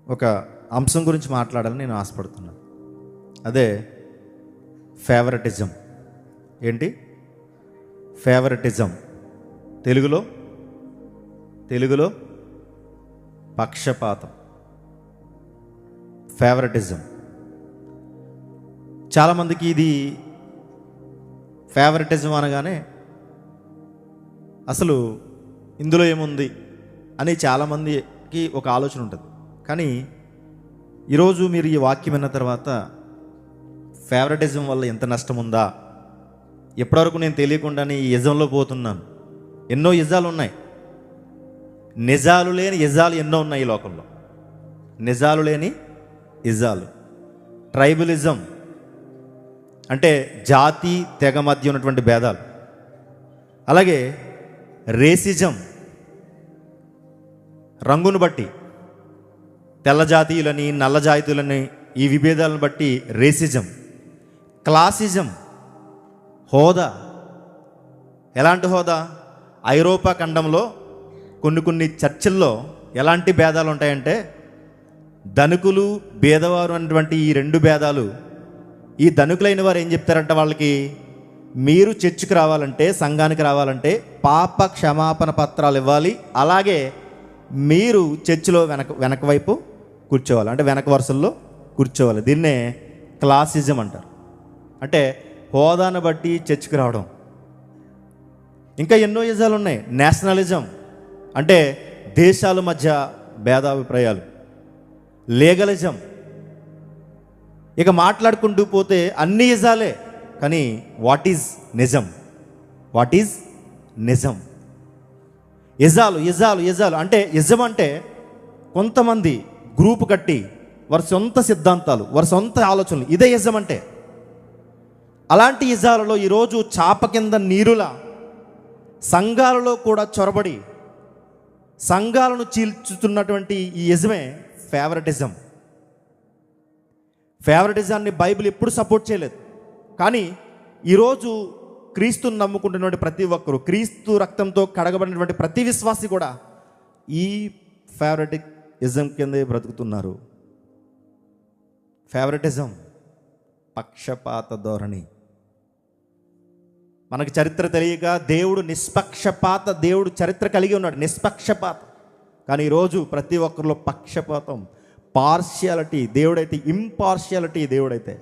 ఒక అంశం గురించి మాట్లాడాలని నేను ఆశపడుతున్నాను. అదే ఫేవరెటిజం. ఏంటి ఫేవరెటిజం? తెలుగులో పక్షపాతం. ఫేవరెటిజం చాలామందికి ఇది ఫేవరెటిజం అనగానే అసలు ఇందులో ఏముంది అని చాలామందికి ఒక ఆలోచన ఉంటుంది. కానీ ఈరోజు మీరు ఈ వాక్యం విన్న తర్వాత ఫేవరెటిజం వల్ల ఎంత నష్టం ఉందా, ఎప్పటివరకు నేను తెలియకుండానే ఈ యజంలో పోతున్నాను. ఎన్నో యజాలు ఉన్నాయి, నిజాలు లేని యజాలు ఎన్నో ఉన్నాయి ఈ లోకంలో. నిజాలు లేని యజాలు. ట్రైబలిజం అంటే జాతి తెగ మధ్య ఉన్నటువంటి భేదాలు. అలాగే రేసిజం, రంగును బట్టి తెల్ల జాతీయులని నల్ల జాతీయులని ఈ విభేదాలను బట్టి రేసిజం. క్లాసిజం, హోదా. ఎలాంటి హోదా? ఐరోపా ఖండంలో కొన్ని చర్చిల్లో ఎలాంటి భేదాలు ఉంటాయంటే ధనికులు భేదవారు అన్నటువంటి ఈ రెండు భేదాలు. ఈ ధనికులైన వారు ఏం చెప్తారంట వాళ్ళకి, మీరు చర్చికి రావాలంటే, సంఘానికి రావాలంటే పాప క్షమాపణ పత్రాలు ఇవ్వాలి, అలాగే మీరు చర్చిలో వెనక వైపు కూర్చోవాలి, అంటే వెనక వరుసల్లో కూర్చోవాలి. దీన్నే క్లాసిజం అంటారు. అంటే హోదాను బట్టి చర్చికి రావడం. ఇంకా ఎన్నో యజాలు ఉన్నాయి. నేషనలిజం అంటే దేశాల మధ్య భేదాభిప్రాయాలు. లీగలిజం. ఇక మాట్లాడుకుంటూ పోతే అన్ని యజాలే. కానీ వాట్ ఈజ్ నిజం? వాట్ ఈజ్ నిజం? యజాలు యజాలు యజాలు అంటే యజం అంటే కొంతమంది గ్రూపు కట్టి వారి సొంత సిద్ధాంతాలు, వారి సొంత ఆలోచనలు, ఇదే యజం అంటే. అలాంటి యజాలలో ఈరోజు చాప కింద నీరులా సంఘాలలో కూడా చొరబడి సంఘాలను చీల్చుతున్నటువంటి ఈ యజమే ఫేవరెటిజం. ఫేవరెటిజాన్ని బైబిల్ ఎప్పుడు సపోర్ట్ చేయలేదు. కానీ ఈరోజు క్రీస్తుని నమ్ముకుంటున్నటువంటి ప్రతి ఒక్కరు, క్రీస్తు రక్తంతో కడగబడినటువంటి ప్రతి విశ్వాసి కూడా ఈ ఫేవరెటిజం కిందే బ్రతుకుతున్నారు. ఫేవరెటిజం పక్షపాత ధోరణి. మనకు చరిత్ర తెలియక దేవుడు నిష్పక్షపాత దేవుడు చరిత్ర కలిగి ఉన్నాడు, నిష్పక్షపాత. కానీ ఈరోజు ప్రతి ఒక్కరిలో పక్షపాతం, పార్షియాలిటీ. దేవుడైతే ఇంపార్షియాలిటీ, దేవుడైతే,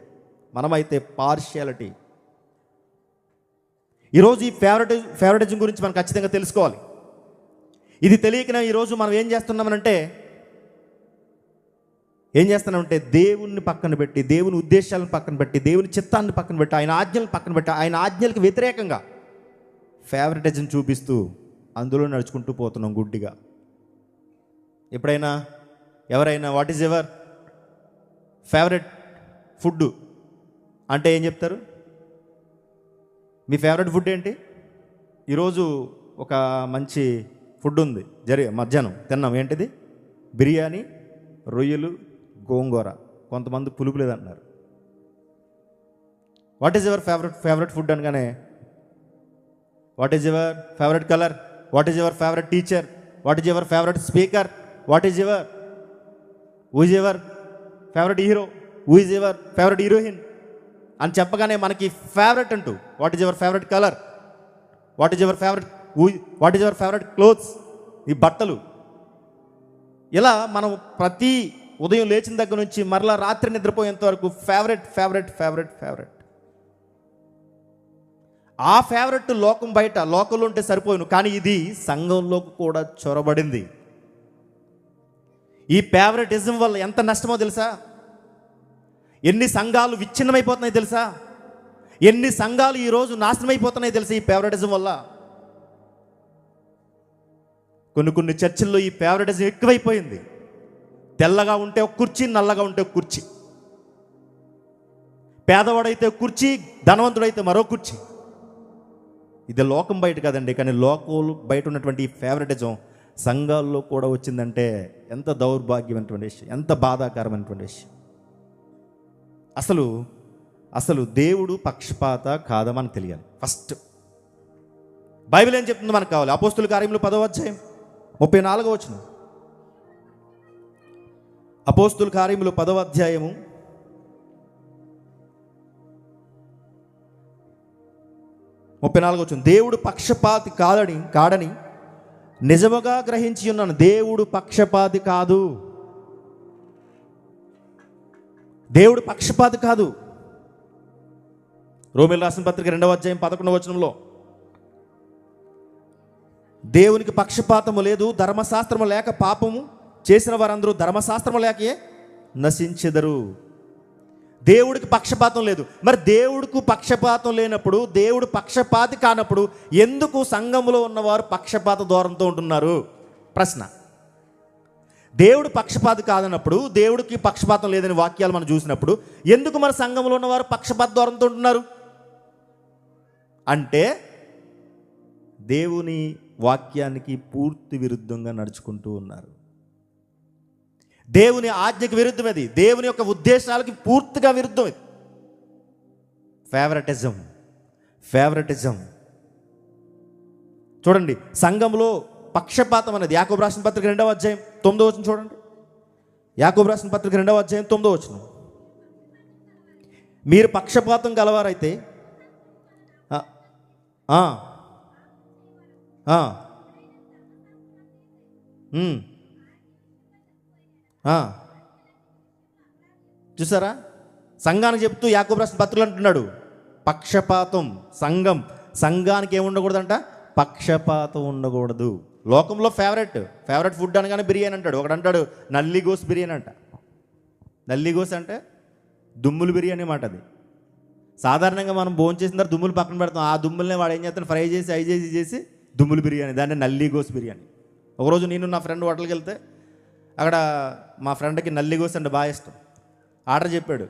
మనమైతే పార్షియాలిటీ. ఈరోజు ఈ ఫేవరెటిజం గురించి మనం ఖచ్చితంగా తెలుసుకోవాలి. ఇది తెలియకనే ఈరోజు మనం ఏం చేస్తున్నామంటే దేవుణ్ణి పక్కన పెట్టి, దేవుని ఉద్దేశాలను పక్కన పెట్టి, దేవుని చిత్తాన్ని పక్కన పెట్టి, ఆయన ఆజ్ఞలను పక్కన పెట్టి, ఆయన ఆజ్ఞలకు వ్యతిరేకంగా ఫేవరెటిజం చూపిస్తూ అందులో నడుచుకుంటూ పోతున్నాం గుడ్డిగా. ఎప్పుడైనా ఎవరైనా what is ever favourite food అంటే ఏం చెప్తారు? మీ ఫేవరెట్ ఫుడ్ ఏంటి? ఈరోజు ఒక మంచి ఫుడ్ ఉంది, మధ్యాహ్నం తిన్నాం. ఏంటిది? బిర్యానీ, రొయ్యలు, గోంగూర. కొంతమంది పులుపు లేదంటున్నారు. What is your favourite food అనగానే what is your favourite colour, what is your favourite teacher, what is your favourite speaker, what is your who is your favourite hero, who is your favourite heroine అని చెప్పగానే మనకి favourite అంటూ what is your favourite colour, what is your favourite, what is your favourite clothes, ఈ బట్టలు. ఇలా మనం ప్రతి ఉదయం లేచిన దగ్గర నుంచి మరలా రాత్రి నిద్రపోయేంత వరకు ఫేవరెట్ ఫేవరెట్ ఫేవరెట్ ఫేవరెట్. ఆ ఫేవరెట్ లోకం బయట లోకంలో ఉంటే సరిపోయాను, కానీ ఇది సంఘంలోకి కూడా చొరబడింది. ఈ ఫేవరెటిజం వల్ల ఎంత నష్టమో తెలుసా? ఎన్ని సంఘాలు విచ్ఛిన్నమైపోతున్నాయి తెలుసా? ఎన్ని సంఘాలు ఈరోజు నాశనమైపోతున్నాయి తెలుసా ఈ ఫేవరెటిజం వల్ల? కొన్ని చర్చిల్లో ఈ ఫేవరెటిజం ఎక్కువైపోయింది. తెల్లగా ఉంటే ఒక కుర్చీ, నల్లగా ఉంటే ఒక కుర్చీ, పేదవాడైతే ఒక కుర్చీ, ధనవంతుడైతే మరో కుర్చీ. ఇది లోకం బయట కాదండి, కానీ లోకంలో బయట ఉన్నటువంటి ఈ ఫేవరెటిజం సంఘాల్లో కూడా వచ్చిందంటే ఎంత దౌర్భాగ్యమైనటువంటి విషయం, ఎంత బాధాకరమైనటువంటి విషయం. అసలు దేవుడు పక్షపాత కాదా మనకు తెలియాలి. ఫస్ట్ బైబిల్ ఏం చెప్తుందో మనకు కావాలి. అపోస్తుల కార్యములు 10వ అధ్యాయం 34వ వచనం. అపోస్తుల కార్యములు 10వ అధ్యాయము 34వ వచనం. దేవుడు పక్షపాతి కాడని నిజముగా గ్రహించి ఉన్నాను. దేవుడు పక్షపాతి కాదు. దేవుడు పక్షపాతి కాదు. రోమీయులకు రాసిన పత్రిక 2వ అధ్యాయం 11వ వచనంలో దేవునికి పక్షపాతము లేదు, ధర్మశాస్త్రము లేక పాపము చేసిన వారందరూ ధర్మశాస్త్రము లేకే నశించెదరు. దేవుడికి పక్షపాతం లేదు. మరి దేవుడికి పక్షపాతం లేనప్పుడు, దేవుడు పక్షపాతి కానప్పుడు ఎందుకు సంఘములో ఉన్నవారు పక్షపాత ధోరణితో ఉంటున్నారు? ప్రశ్న. దేవుడు పక్షపాతి కాదన్నప్పుడు, దేవుడికి పక్షపాతం లేదని వాక్యాలు మనం చూసినప్పుడు ఎందుకు మన సంఘంలో ఉన్నవారు పక్షపాత ధోరణితో ఉంటున్నారు? అంటే దేవుని వాక్యానికి పూర్తి విరుద్ధంగా నడుచుకుంటూ ఉన్నారు. దేవుని ఆజ్ఞకి విరుద్ధం అది. దేవుని యొక్క ఉద్దేశాలకి పూర్తిగా విరుద్ధం ఇది. ఫేవరెటిజం. చూడండి, సంఘంలో పక్షపాతం అనేది యాకోబు రాసిన పత్రిక 2వ అధ్యాయం 9వ వచనం చూడండి. యాకోబు రాసిన పత్రిక 2వ అధ్యాయం 9వ వచనం. మీరు పక్షపాతం గలవారైతే చూసారా, సంఘానికి చెప్తూ యాకోబు రాసిన పత్రికలు అంటున్నాడు పక్షపాతం. సంఘానికి ఏముండకూడదంట? పక్షపాతం ఉండకూడదు. లోకంలో ఫేవరెట్ ఫుడ్ అనగానే బిర్యానీ అంటాడు. ఒకడు అంటాడు నల్లిగోస్ బిర్యానీ అంట. నల్లిగోస్ అంటే దుమ్ములు బిర్యానీ మాట. అది సాధారణంగా మనం భోజనం చేసిన తర్వాత దుమ్ములు పక్కన పెడతాం. ఆ దుమ్ముల్ని వాడు ఏం చేస్తాడు, ఫ్రై చేసి దుమ్ములు బిర్యానీ, దాన్ని నల్లిగోస్ బిర్యానీ. ఒకరోజు నేను నా ఫ్రెండ్ హోటల్కి వెళ్తే అక్కడ మా ఫ్రెండ్కి నల్లిగోస్ అంటే బాగా ఇష్టం. ఆర్డర్ చెప్పాడు.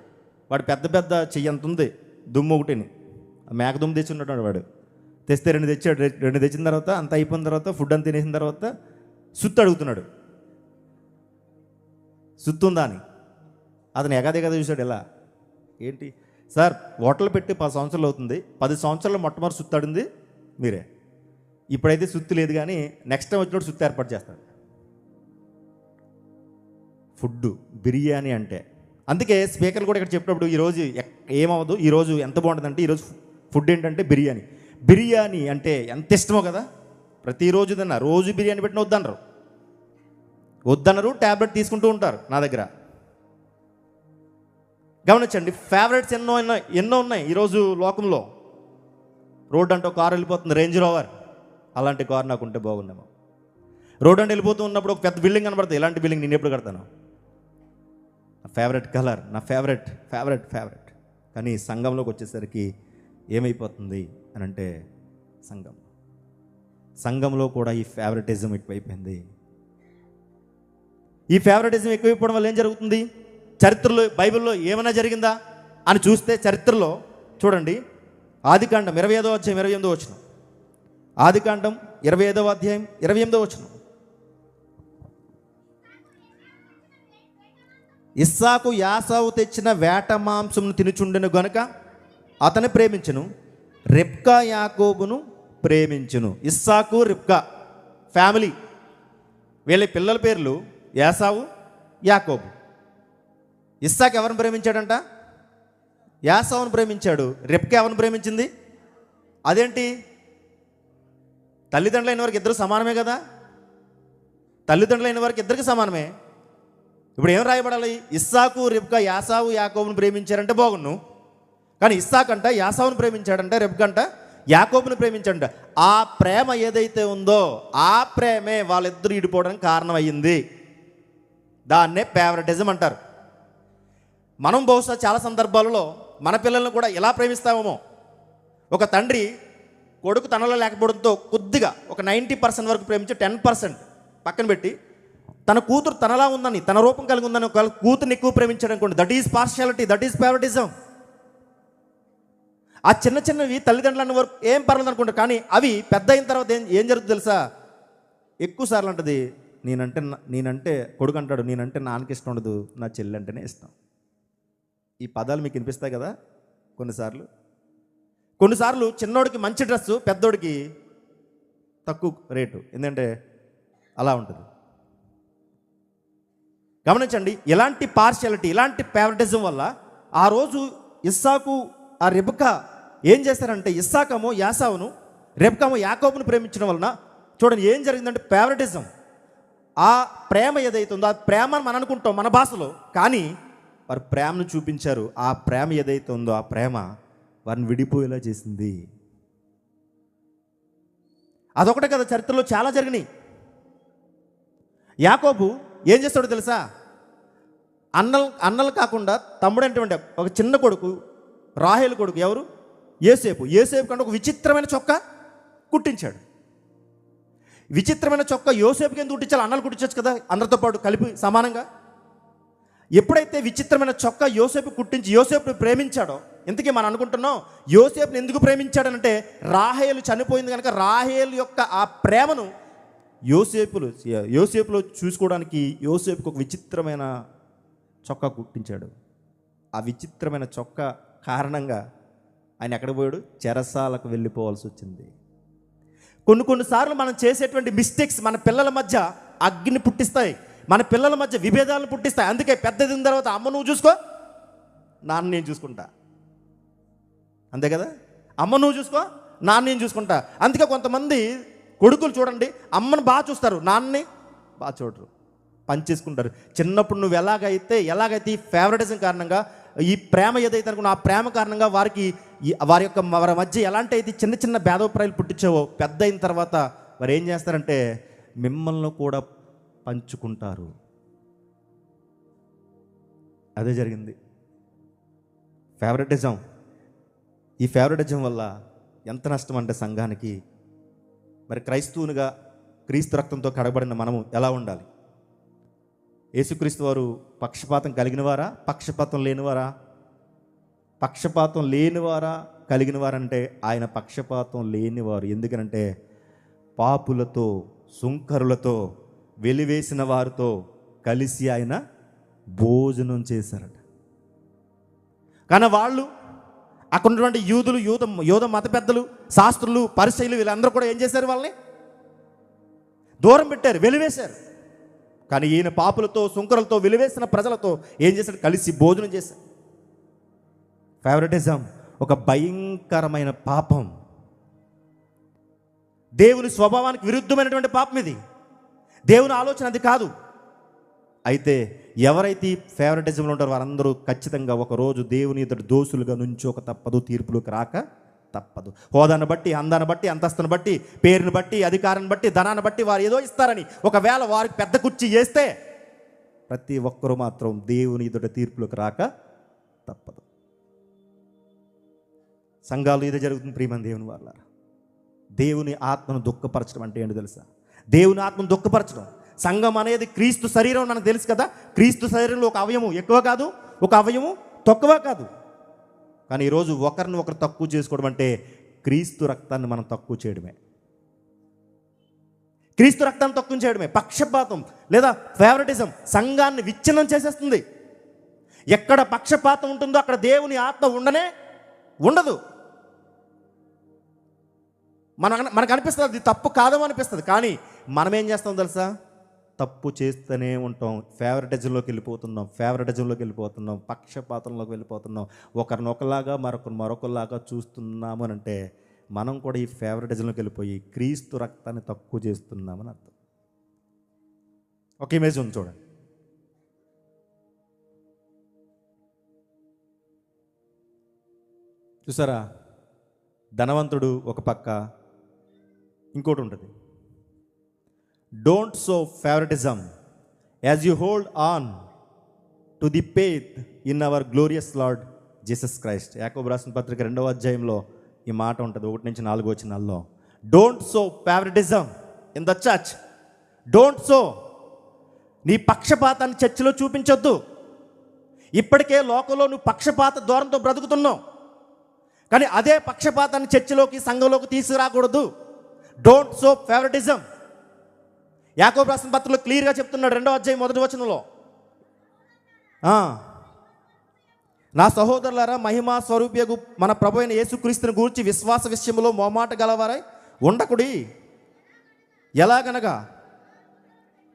వాడు పెద్ద చెయ్యి అంత ఉంది దుమ్ము ఒకటిని, మేక దుమ్ము తెచ్చి ఉన్నట్టు వాడు. తెస్తే 2 తెచ్చాడు. 2 తెచ్చిన తర్వాత అంత అయిపోయిన తర్వాత ఫుడ్ అంతా తినేసిన తర్వాత సుత్తు అడుగుతున్నాడు. సుత్తు ఉందా అని. అతను ఎగదిగద చూశాడు. ఎలా ఏంటి సార్, హోటల్ పెట్టి 10 సంవత్సరాలు అవుతుంది. 10 సంవత్సరాలు మొట్టమొదటి సుత్తు అడింది మీరే. ఇప్పుడైతే సుత్తు లేదు, కానీ నెక్స్ట్ టైం వచ్చినప్పుడు సుత్తు ఏర్పాటు చేస్తాడు. ఫుడ్ బిర్యానీ అంటే. అందుకే స్పీకర్ కూడా ఇక్కడ చెప్పినప్పుడు ఈరోజు ఏమవదు, ఈరోజు ఎంత బాగుంటుందంటే ఈరోజు ఫుడ్ ఏంటంటే బిర్యానీ అంటే ఎంత ఇష్టమో కదా. ప్రతిరోజు రోజు బిర్యానీ పెట్టిన వద్దన్నారు. ట్యాబ్లెట్ తీసుకుంటూ ఉంటారు నా దగ్గర. గమనించండి, ఫేవరెట్స్ ఎన్నో ఉన్నాయి ఈరోజు లోకంలో. రోడ్ అంటే ఒక కారు వెళ్ళిపోతుంది, రేంజ్ రోవర్. అలాంటి కారు నాకు ఉంటే బాగుండేమో. రోడ్ అంటే వెళ్ళిపోతూ ఉన్నప్పుడు ఒక పెద్ద బిల్డింగ్ కనబడుతుంది. ఇలాంటి బిల్డింగ్ నేను ఎప్పుడు కడతాను? నా ఫేవరెట్ కలర్, నా ఫేవరెట్. కానీ సంఘంలోకి వచ్చేసరికి ఏమైపోతుంది అని అంటే, సంఘంలో కూడా ఈ ఫేవరెటిజం ఎక్కువైపోయింది. ఈ ఫేవరెటిజం ఎక్కువైపోవడం వల్ల ఏం జరుగుతుంది? చరిత్రలో బైబిల్లో ఏమైనా జరిగిందా అని చూస్తే చరిత్రలో చూడండి, ఆదికాండం 25వ అధ్యాయం 28వ వచనం. ఆదికాండం 25వ అధ్యాయం 28వ వచనం. ఇస్సాకు యాసావు తెచ్చిన వేట మాంసమును తినుచుండెను గనుక అతను ప్రేమించును, రిబ్కా యాకోబును ప్రేమించును. ఇస్సాకు రిబ్కా ఫ్యామిలీ, వీళ్ళ పిల్లల పేర్లు యాసావు, యాకోబు. ఇస్సాకు ఎవరిని ప్రేమించాడంట? యాసావును ప్రేమించాడు. రిబ్కా ఎవరిని ప్రేమించింది? అదేంటి? తల్లిదండ్రులైన వారికి ఇద్దరు సమానమే కదా. తల్లిదండ్రులైన వారికి ఇద్దరికి సమానమే. ఇప్పుడు ఏం రాయబడాలి? ఇస్సాకు రిబ్కా యాసావు యాకోబును ప్రేమించారంటే బాగున్ను. కానీ ఇస్సాకు అంట యాసావును ప్రేమించాడంట, రిబ్కా అంట యాకోబును ప్రేమించాడంట. ఆ ప్రేమ ఏదైతే ఉందో ఆ ప్రేమే వాళ్ళిద్దరూ ఇడిపోవడానికి కారణం అయ్యింది. దాన్నే ఫేవరెటిజం అంటారు. మనం బహుశా చాలా సందర్భాలలో మన పిల్లలను కూడా ఎలా ప్రేమిస్తామేమో. ఒక తండ్రి కొడుకు తనలో లేకపోవడంతో కొద్దిగా ఒక 90% వరకు ప్రేమించి 10% పక్కన పెట్టి తన కూతురు తనలా ఉందని, తన రూపం కలిగి ఉందని ఒక కూతుర్ని ఎక్కువ ప్రేమించాడు అనుకోండి. That is partiality, that is favouritism. ఆ చిన్నవి తల్లిదండ్రులన్న వరకు ఏం పర్లేదు అనుకుంటారు. కానీ అవి పెద్ద అయిన తర్వాత ఏం జరుగుతుంది తెలుసా? ఎక్కువ సార్లు అంటది, నేనంటే కొడుకు అంటాడు, నేనంటే నాన్నకి ఇష్టం ఉండదు, నా చెల్లి అంటేనే ఇష్టం. ఈ పదాలు మీకు వినిపిస్తాయి కదా కొన్నిసార్లు చిన్నోడికి మంచి డ్రెస్సు, పెద్దోడికి తక్కువ రేటు. ఎందుకంటే అలా ఉంటుంది. గమనించండి, ఇలాంటి పార్షియాలిటీ, ఇలాంటి ఫేవరెటిజం వల్ల ఆ రోజు ఇస్సాకు ఆ రెబెకా ఏం చేశారంటే, ఇస్సాకేమో యాసావును, రెబెకామో యాకోబును ప్రేమించడం వలన చూడండి ఏం జరిగిందంటే ఫేవరెటిజం, ఆ ప్రేమ ఏదైతే ఉందో ఆ ప్రేమ అని మనం అనుకుంటాం మన భాషలో, కానీ వారు ప్రేమను చూపించారు. ఆ ప్రేమ ఏదైతే ఉందో ఆ ప్రేమ వారిని విడిపోయేలా చేసింది. అదొకటే కదా, చరిత్రలో చాలా జరిగినాయి. యాకోబు ఏం చేస్తాడో తెలుసా, అన్నలు కాకుండా తమ్ముడు అంటే ఒక చిన్న కొడుకు, రాహేలు కొడుకు ఎవరు, యోసేపు కంటే ఒక విచిత్రమైన చొక్కా కుట్టించాడు. విచిత్రమైన చొక్కా యోసేపుకి ఎందుకు కుట్టించాలి, అన్నలు కుట్టించచ్చు కదా అందరితో పాటు కలిపి సమానంగా. ఎప్పుడైతే విచిత్రమైన చొక్కా యోసేపు కుట్టించి యోసేపుని ప్రేమించాడో, ఇంతకీ మనం అనుకుంటున్నాం యోసేపుని ఎందుకు ప్రేమించాడనంటే రాహేలు చనిపోయింది కనుక రాహేలు యొక్క ఆ ప్రేమను యోసేపులో చూసుకోవడానికి యోసేపుకి ఒక విచిత్రమైన చొక్కా కుట్టించాడు. ఆ విచిత్రమైన చొక్కా కారణంగా ఆయన ఎక్కడ పోయాడు, చెరసాలకు వెళ్ళిపోవాల్సి వచ్చింది. కొన్నిసార్లు మనం చేసేటువంటి మిస్టేక్స్ మన పిల్లల మధ్య అగ్ని పుట్టిస్తాయి, మన పిల్లల మధ్య విభేదాలను పుట్టిస్తాయి. అందుకే పెద్దదిన తర్వాత అమ్మ నువ్వు చూసుకో, నాన్న నేను చూసుకుంటా, అంతే కదా, అమ్మ నువ్వు చూసుకో, నాన్న నేను చూసుకుంటా. అందుకే కొంతమంది కొడుకులు చూడండి అమ్మను బాగా చూస్తారు, నాన్నని బాగా చూడరు, పనిచేసుకుంటారు. చిన్నప్పుడు నువ్వు ఎలాగైతే ఈ ఫేవరెటిజం కారణంగా, ఈ ప్రేమ ఏదైతే అనుకున్నా ఆ ప్రేమ కారణంగా వారి మధ్య ఎలాంటి అయితే చిన్న చిన్న భేదాభిప్రాయాలు పుట్టించావో, పెద్ద అయిన తర్వాత వారు ఏం చేస్తారంటే మిమ్మల్ని కూడా పంచుకుంటారు. అదే జరిగింది ఫేవరెటిజం. ఈ ఫేవరెటిజం వల్ల ఎంత నష్టం అంటే సంఘానికి. మరి క్రైస్తవునిగా క్రీస్తు రక్తంతో కడగబడిన మనము ఎలా ఉండాలి? యేసుక్రీస్తు వారు పక్షపాతం కలిగినవారా, పక్షపాతం లేనివారా? పక్షపాతం లేనివారా, కలిగినవారంటే ఆయన పక్షపాతం లేనివారు. ఎందుకనంటే పాపులతో, సుంకరులతో, వెలివేసిన వారితో కలిసి ఆయన భోజనం చేశారట. కానీ వాళ్ళు అక్కడ ఉన్నటువంటి యూద మత పెద్దలు, శాస్త్రులు, పరిసయ్యులు వీళ్ళందరూ కూడా ఏం చేశారు, వాళ్ళని దూరం పెట్టారు, వెలివేశారు. కానీ ఈయన పాపులతో, సుంకరులతో, వెలివేసిన ప్రజలతో ఏం చేశాడు, కలిసి భోజనం చేశాడు. ఫేవరెటిజం ఒక భయంకరమైన పాపం, దేవుని స్వభావానికి విరుద్ధమైనటువంటి పాపం ఇది. దేవుని ఆలోచన అది కాదు. అయితే ఎవరైతే ఫేవరెటిజంలో ఉంటారో వారందరూ ఖచ్చితంగా ఒకరోజు దేవుని ఎదుట దోషులుగా నుంచోక తప్పదు, తీర్పులోకి రాక తప్పదు. హోదాను బట్టి, అందాన్ని బట్టి, అంతస్తును బట్టి, పేరుని బట్టి, అధికారాన్ని బట్టి, ధనాన్ని బట్టి వారు ఏదో ఇస్తారని ఒకవేళ వారికి పెద్ద కుర్చీ చేస్తే ప్రతి ఒక్కరూ మాత్రం దేవుని ఎదుట తీర్పులోకి రాక తప్పదు. సంఘాలు ఇదే జరుగుతుంది ప్రియమైన దేవుని వాళ్ళారా. దేవుని ఆత్మను దుఃఖపరచడం అంటే ఏంటో తెలుసా? దేవుని ఆత్మను దుఃఖపరచడం. సంఘం అనేది క్రీస్తు శరీరం మనకు తెలుసు కదా. క్రీస్తు శరీరంలో ఒక అవయవం ఎక్కువ కాదు, ఒక అవయవం తక్కువ కాదు. కానీ ఈరోజు ఒకరిని ఒకరు తక్కువ చేసుకోవడం అంటే క్రీస్తు రక్తాన్ని మనం తక్కువ చేయడమే. క్రీస్తు రక్తాన్ని తక్కువ చేయడమే. పక్షపాతం లేదా ఫేవరెటిజం సంఘాన్ని విచ్ఛిన్నం చేసేస్తుంది. ఎక్కడ పక్షపాతం ఉంటుందో అక్కడ దేవుని ఆత్మ ఉండదు. మనకు అనిపిస్తుంది అది తప్పు కాదేమో అనిపిస్తుంది. కానీ మనం ఏం చేస్తాం తెలుసా? తప్పు చేస్తూనే ఉంటాం. ఫేవరెటిజంలోకి వెళ్ళిపోతున్నాం, పక్షపాతంలోకి వెళ్ళిపోతున్నాం. ఒకరినొకలాగా మరొకలాగా చూస్తున్నాము అని అంటే మనం కూడా ఈ ఫేవరెటిజంలోకి వెళ్ళిపోయి క్రీస్తు రక్తాన్ని తక్కువ చేస్తున్నామని అర్థం. ఒక ఇమేజ్ ఉంది చూడండి. చూసారా? ధనవంతుడు ఒక పక్క, ఇంకోటి ఉంటుంది. Don't show favouritism as you hold on to the faith in our glorious lord Jesus Christ. యాకోబు రాసిన పత్రిక 2వ అధ్యాయంలో ఈ మాట ఉంటుంది, 1-4 వచనాల్లో. Don't show favouritism in the church. Don't so. నీ పక్షపాతాన్ని చర్చిలో చూపించొద్దు. ఇప్పటికే లోకంలో నువ్వు పక్షపాత ధోరణితో బ్రతుకుతున్నావు, కానీ అదే పక్షపాతాన్ని చర్చిలోకి, సంఘంలోకి తీసుకురాకూడదు. Don't show favouritism. యాకోబు రాసిన పత్రికలో క్లియర్గా చెప్తున్నాడు 2వ అధ్యాయం 1వ వచనంలో, నా సహోదరులారా, మహిమా స్వరూపియగు మన ప్రభు అయిన యేసుక్రీస్తుని గూర్చి విశ్వాస విషయంలో మోమాట గలవారై ఉండకుడి. ఎలాగనగా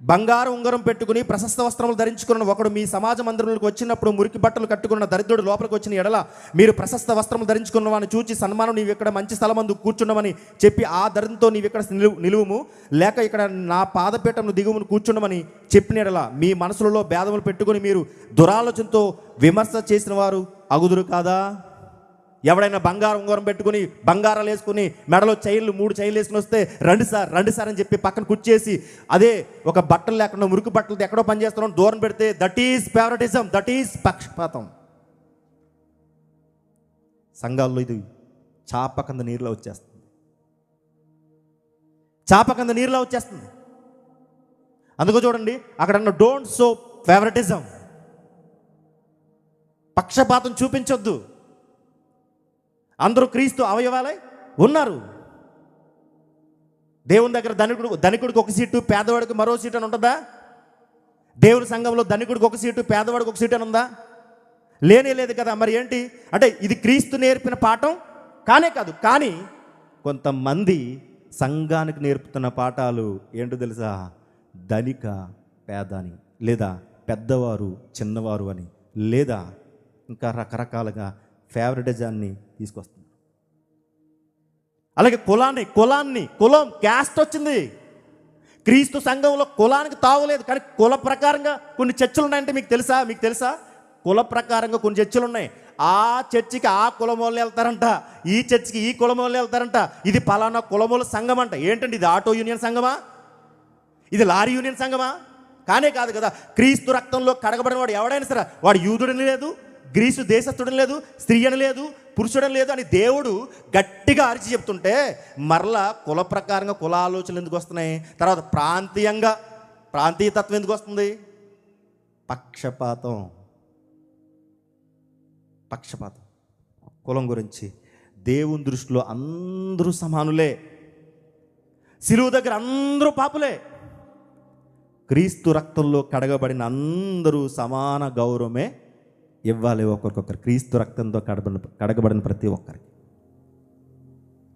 బంగారు ఉంగరం పెట్టుకుని ప్రశస్త వస్త్రములు ధరించుకున్న ఒకడు మీ సమాజ మందిరంలోకి వచ్చినప్పుడు మురికి బట్టలు కట్టుకున్న దరిద్రుడు లోపలికి వచ్చిన ఎడల మీరు ప్రశస్త వస్త్రములు ధరించుకున్న వాడిని చూచి సన్మానం, నీవు ఇక్కడ మంచి స్థలమందు కూర్చుండమని చెప్పి ఆ ధరంతో నీవు ఇక్కడ నిలువుము, లేక ఇక్కడ నా పాదపీఠమును దిగుమును కూర్చుండమని చెప్పిన ఎడల మీ మనసులలో భేదములు పెట్టుకుని మీరు దురాలోచనతో విమర్శ చేసిన వారు అగుదురు కాదా? ఎవడైనా బంగారం ఉంగరం పెట్టుకుని బంగారాలు వేసుకుని మెడలో చైన్లు 3 చైన్లు వేసుకుని వస్తే రండి సార్ అని చెప్పి పక్కన కూర్చేసి అదే ఒక బట్టలు లేకుండా మురికి బట్టలతో ఎక్కడో పనిచేస్తున్నాం దూరం పెడితే that is favouritism, that is పక్షపాతం. సంఘాల్లో ఇది చాపకంద నీరులో వచ్చేస్తుంది, చాపకంద నీరులో వచ్చేస్తుంది. అందుకో చూడండి అక్కడ అన్న డోంట్ సో ఫేవరెటిజం, పక్షపాతం చూపించొద్దు. అందరూ క్రీస్తు అవయవాలై ఉన్నారు. దేవుని దగ్గర ధనికుడికి ఒక సీటు, పేదవాడికి మరో సీటు అని ఉంటుందా? దేవుని సంఘంలో ధనికుడికి ఒక సీటు, పేదవాడికి ఒక సీటు అని ఉందా? లేనే లేదు కదా. మరి ఏంటి అంటే ఇది క్రీస్తు నేర్పిన పాఠం కానే కాదు. కానీ కొంతమంది సంఘానికి నేర్పుతున్న పాఠాలు ఏంటో తెలుసా? ధనిక పేద అని, లేదా పెద్దవారు చిన్నవారు అని, లేదా ఇంకా రకరకాలుగా ఫేవరెటిజాన్ని తీసుకొస్తుంది. అలాగే కులం క్యాస్ట్ వచ్చింది. క్రీస్తు సంఘంలో కులానికి తావులేదు, కానీ కుల ప్రకారంగా కొన్ని చర్చలు ఉన్నాయంటే మీకు తెలుసా? కుల ప్రకారంగా కొన్ని చర్చలు ఉన్నాయి. ఆ చర్చికి ఆ కులం వాళ్ళు వెళ్తారంట, ఈ చర్చికి ఈ కులం వాళ్ళు వెళ్తారంట. ఇది పలానా కులముల సంఘం అంట. ఏంటండి ఇది? ఆటో యూనియన్ సంఘమా? ఇది లారీ యూనియన్ సంఘమా? కానే కాదు కదా. క్రీస్తు రక్తంలో కడగబడిన వాడు ఎవడైనా సరే వాడు యూదుడని లేదు, గ్రీసు దేశస్థుడని లేదు, స్త్రీ అని లేదు, పురుషుడని లేదు అని దేవుడు గట్టిగా అరిచి చెప్తుంటే మరలా కుల ప్రకారంగా కుల ఆలోచనలు ఎందుకు వస్తున్నాయి? తర్వాత ప్రాంతీయతత్వం ఎందుకు వస్తుంది? పక్షపాతం. కులం గురించి దేవుని దృష్టిలో అందరూ సమానులే, సిలువ దగ్గర అందరూ పాపులే. క్రీస్తు రక్తంలో కడగబడిన అందరూ సమాన గౌరవమే ఇవ్వాలి ఒకరికొకరు, క్రీస్తు రక్తంతో కడగబడిన ప్రతి ఒక్కరికి.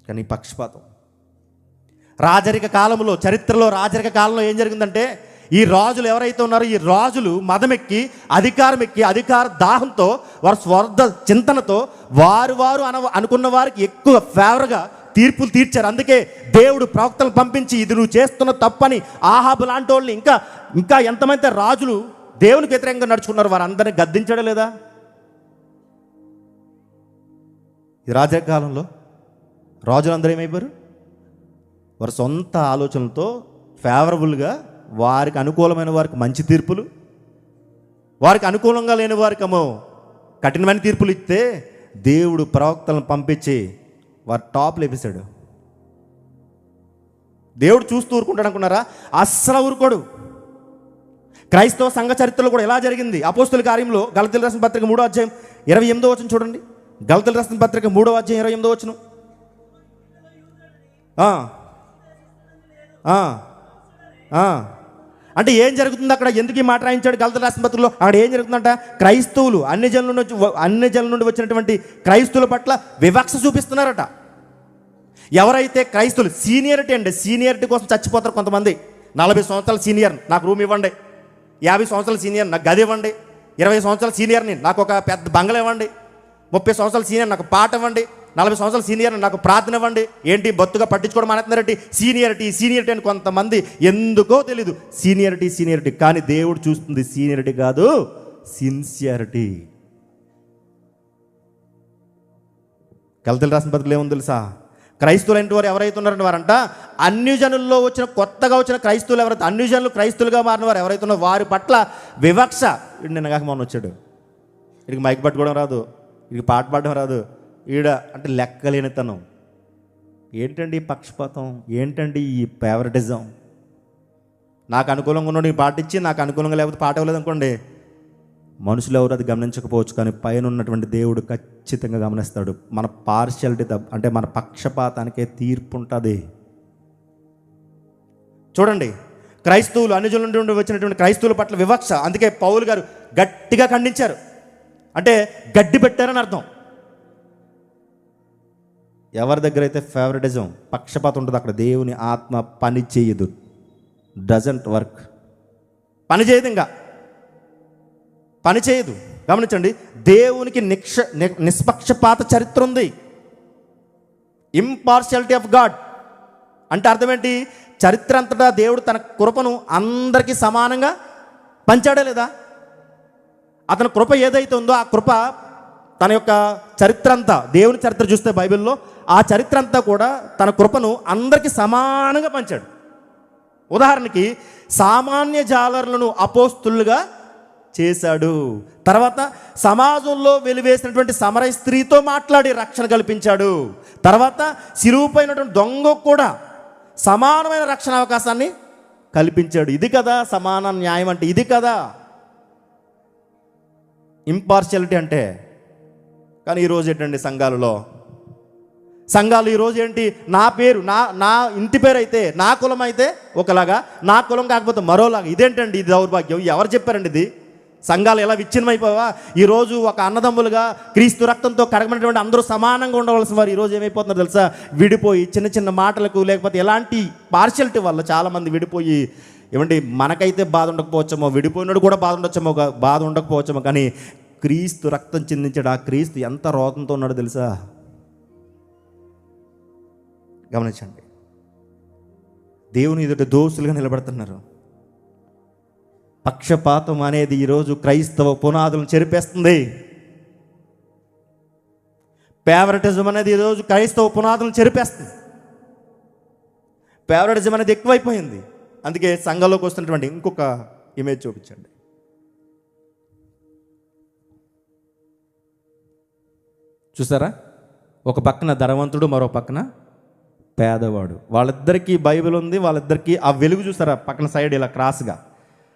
కానీ పక్షపాతం రాజరిక కాలంలో, చరిత్రలో రాజరిక కాలంలో ఏం జరిగిందంటే ఈ రాజులు ఎవరైతే ఉన్నారో ఈ రాజులు మదమెక్కి అధికార దాహంతో వారి స్వార్థ చింతనతో వారు అనుకున్న వారికి ఎక్కువ ఫేవర్గా తీర్పులు తీర్చారు. అందుకే దేవుడు ప్రవక్తలు పంపించి ఇది నువ్వు చేస్తున్న తప్పని ఆహాబు లాంటి వాళ్ళని ఇంకా ఎంతమంది రాజులు దేవునికి వ్యతిరేకంగా నడుచుకున్నారు వారందరినీ గద్దించడం లేదా? ఈ రాజరిక కాలంలో రాజులందరూ ఏమైపోయారు? వారి సొంత ఆలోచనలతో ఫేవరబుల్గా వారికి అనుకూలమైన వారికి మంచి తీర్పులు, వారికి అనుకూలంగా లేని వారికి కఠినమైన తీర్పులు ఇస్తే దేవుడు ప్రవక్తలను పంపించి వారు టాప్ లేపేశాడు. దేవుడు చూస్తూ ఊరుకుంటాడు అనుకున్నారా? అస్సలు ఊరుకోడు. క్రైస్తవ సంఘ చరిత్రలో కూడా ఎలా జరిగింది? అపోస్తుల కార్యంలో గలతీయులకు రాసిన పత్రిక 3వ అధ్యాయం 28వ వచనం చూడండి. గలతీయులకు రాసిన పత్రిక 3వ అధ్యాయం 28వ వచనం. అంటే ఏం జరుగుతుంది అక్కడ? ఎందుకు ఈ మాట రాయించాడు గలతీయులకు రాసిన పత్రికలో? అక్కడ ఏం జరుగుతుందంట? క్రైస్తవులు అన్ని జనుల నుండి వచ్చినటువంటి క్రైస్తవుల పట్ల వివక్ష చూపిస్తున్నారట. ఎవరైతే క్రైస్తవులు సీనియారిటీ కోసం చచ్చిపోతారు కొంతమంది. 40 సంవత్సరాల సీనియర్ నాకు రూమ్ ఇవ్వండి, 50 సంవత్సరాల సీనియర్ నాకు గది ఇవ్వండి, 20 సంవత్సరాల సీనియర్ని నాకు ఒక పెద్ద బంగ్లా ఇవ్వండి, 30 సంవత్సరాల సీనియర్ నాకు పాట ఇవ్వండి, 40 సంవత్సరాల సీనియర్ నాకు ప్రార్థన ఇవ్వండి. ఏంటి బొత్తుగా పట్టించుకోవడం మానేస్తున్నారంటే సీనియారిటీ అని కొంతమంది ఎందుకో తెలీదు. సీనియారిటీ కానీ దేవుడు చూస్తుంది సీనియారిటీ కాదు, సిన్సియారిటీ. గలతీయులకు రాసిన పత్రికలో ఏముంది తెలుసా? క్రైస్తవులైన వారు ఎవరైతే ఉన్నారంటే వారంట అన్ని జనుల్లో కొత్తగా వచ్చిన క్రైస్తవులు ఎవరైతే అన్ని జనులు క్రైస్తవులుగా మారిన వారు ఎవరైతే ఉన్నారో వారి పట్ల వివక్ష. నిన్నగాక మొన్న వచ్చాడు, వీడికి మైక్ పట్టుకోవడం రాదు, వీడికి పాట పాడడం రాదు, అంటే లెక్కలేనితనం. ఏంటండి ఈ పక్షపాతం? ఏంటండి ఈ ఫేవరెటిజం? నాకు అనుకూలంగా ఉన్నాడు ఈ పాట ఇచ్చి, నాకు అనుకూలంగా లేకపోతే పాట ఇవ్వలేదు అనుకోండి, మనుషులు ఎవరు అది గమనించకపోవచ్చు, కానీ పైన ఉన్నటువంటి దేవుడు ఖచ్చితంగా గమనిస్తాడు. మన పార్షియాలిటీ అంటే మన పక్షపాతానికే తీర్పు ఉంటుంది. చూడండి, క్రైస్తవులు అన్ని జనుల నుండి వచ్చినటువంటి క్రైస్తవుల పట్ల వివక్ష. అందుకే పౌలు గారు గట్టిగా ఖండించారు. అంటే గడ్డి పెట్టారని అర్థం. ఎవరి దగ్గర అయితే ఫేవరెటిజం పక్షపాతం ఉంటుందో అక్కడ దేవుని ఆత్మ పని చేయదు, డజంట్ వర్క్. పని చేయదు, ఇంకా పని చేయదు. గమనించండి, దేవునికి నిష్పక్షపాత చరిత్ర ఉంది. ఇంపార్షియాలిటీ ఆఫ్ గాడ్ అంటే అర్థం ఏంటి? చరిత్ర అంతటా దేవుడు తన కృపను అందరికీ సమానంగా పంచాడా లేదా? అతని కృప ఏదైతే ఉందో ఆ కృప తన యొక్క చరిత్ర అంతా, దేవుని చరిత్ర చూస్తే బైబిల్లో ఆ చరిత్ర అంతా కూడా తన కృపను అందరికీ సమానంగా పంచాడు. ఉదాహరణకి సామాన్య జాలరులను అపోస్తులుగా చేశాడు. తర్వాత సమాజంలో వెలివేసినటువంటి సమరయ స్త్రీతో మాట్లాడి రక్షణ కల్పించాడు. తర్వాత సిలువుపైనటువంటి దొంగకు కూడా సమానమైన రక్షణ అవకాశాన్ని కల్పించాడు. ఇది కదా సమాన న్యాయం అంటే, ఇది కదా ఇంపార్షియాలిటీ అంటే. కానీ ఈరోజు ఏంటండి, సంఘాలు ఈరోజు ఏంటి, నా పేరు నా ఇంటి పేరు అయితే, నా కులం అయితే ఒకలాగా, నా కులం కాకపోతే మరోలాగా. ఇదేంటండి, ఇది దౌర్భాగ్యం. ఎవరు చెప్పారండి ఇది? సంఘాలు ఎలా విచ్ఛిన్నమైపోవా? ఈరోజు ఒక అన్నదమ్ములుగా క్రీస్తు రక్తంతో కడగబడినటువంటి అందరూ సమానంగా ఉండవలసిన వారు ఈరోజు ఏమైపోతున్నారు తెలుసా? విడిపోయి చిన్న చిన్న మాటలకు లేకపోతే ఎలాంటి పార్షియాలిటీ వల్ల చాలామంది విడిపోయి, ఏమండి మనకైతే బాధ ఉండకపోవచ్చేమో, విడిపోయినాడు కూడా బాధ ఉండకపోవచ్చేమో, కానీ క్రీస్తు రక్తం చిందించాడు ఆ క్రీస్తు ఎంత రోతంతో ఉన్నాడో తెలుసా? గమనించండి, దేవుని ఎదుట దోషులుగా నిలబడుతున్నారు. పక్షపాతం అనేది ఈరోజు క్రైస్తవ పునాదులను చెరిపేస్తుంది. ఫేవరెటిజం అనేది ఈరోజు క్రైస్తవ పునాదులను చెరిపేస్తుంది. ఫేవరెటిజం అనేది ఎక్కువైపోయింది. అందుకే సంఘంలోకి వస్తున్నటువంటి ఇంకొక ఇమేజ్ చూపించండి. చూసారా? ఒక పక్కన ధనవంతుడు, మరో పక్కన పేదవాడు. వాళ్ళిద్దరికీ బైబిల్ ఉంది, వాళ్ళిద్దరికీ ఆ వెలుగు చూసారా పక్కన సైడ్ ఇలా క్రాస్గా,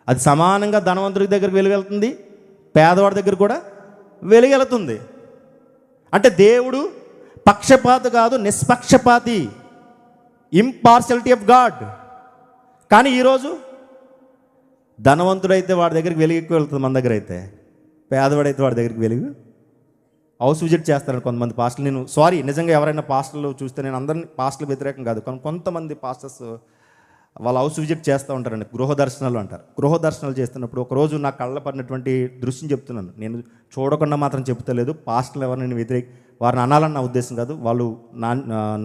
అది సమానంగా ధనవంతుడి దగ్గరికి వెలుగెళ్తుంది, పేదవాడి దగ్గర కూడా వెలుగెళ్తుంది. అంటే దేవుడు పక్షపాత కాదు, నిష్పక్షపాతి, ఇంపార్షియాలిటీ ఆఫ్ గాడ్. కానీ ఈరోజు ధనవంతుడైతే వాడి దగ్గరికి వెలుగు ఎక్కువ వెళ్తుంది, మన దగ్గర అయితే పేదవాడైతే వాడి దగ్గరికి వెలుగు. హౌస్ విజిట్ చేస్తారని కొంతమంది పాస్టర్లు, నేను సారీ నిజంగా ఎవరైనా పాస్టర్లు చూస్తే, నేను అందరినీ పాస్టర్లు వ్యతిరేకం కాదు, కానీ కొంతమంది పాస్టర్స్ వాళ్ళు హౌస్ విజిట్ చేస్తూ ఉంటారండి, గృహ దర్శనాలు అంటారు. గృహ దర్శనాలు చేస్తున్నప్పుడు ఒకరోజు నా కళ్ళ పడినటువంటి దృశ్యం చెప్తున్నాను. నేను చూడకుండా మాత్రం చెప్తలేదు, పాస్టర్లు ఎవరు నేను వారిని అనాలని నా ఉద్దేశం కాదు. వాళ్ళు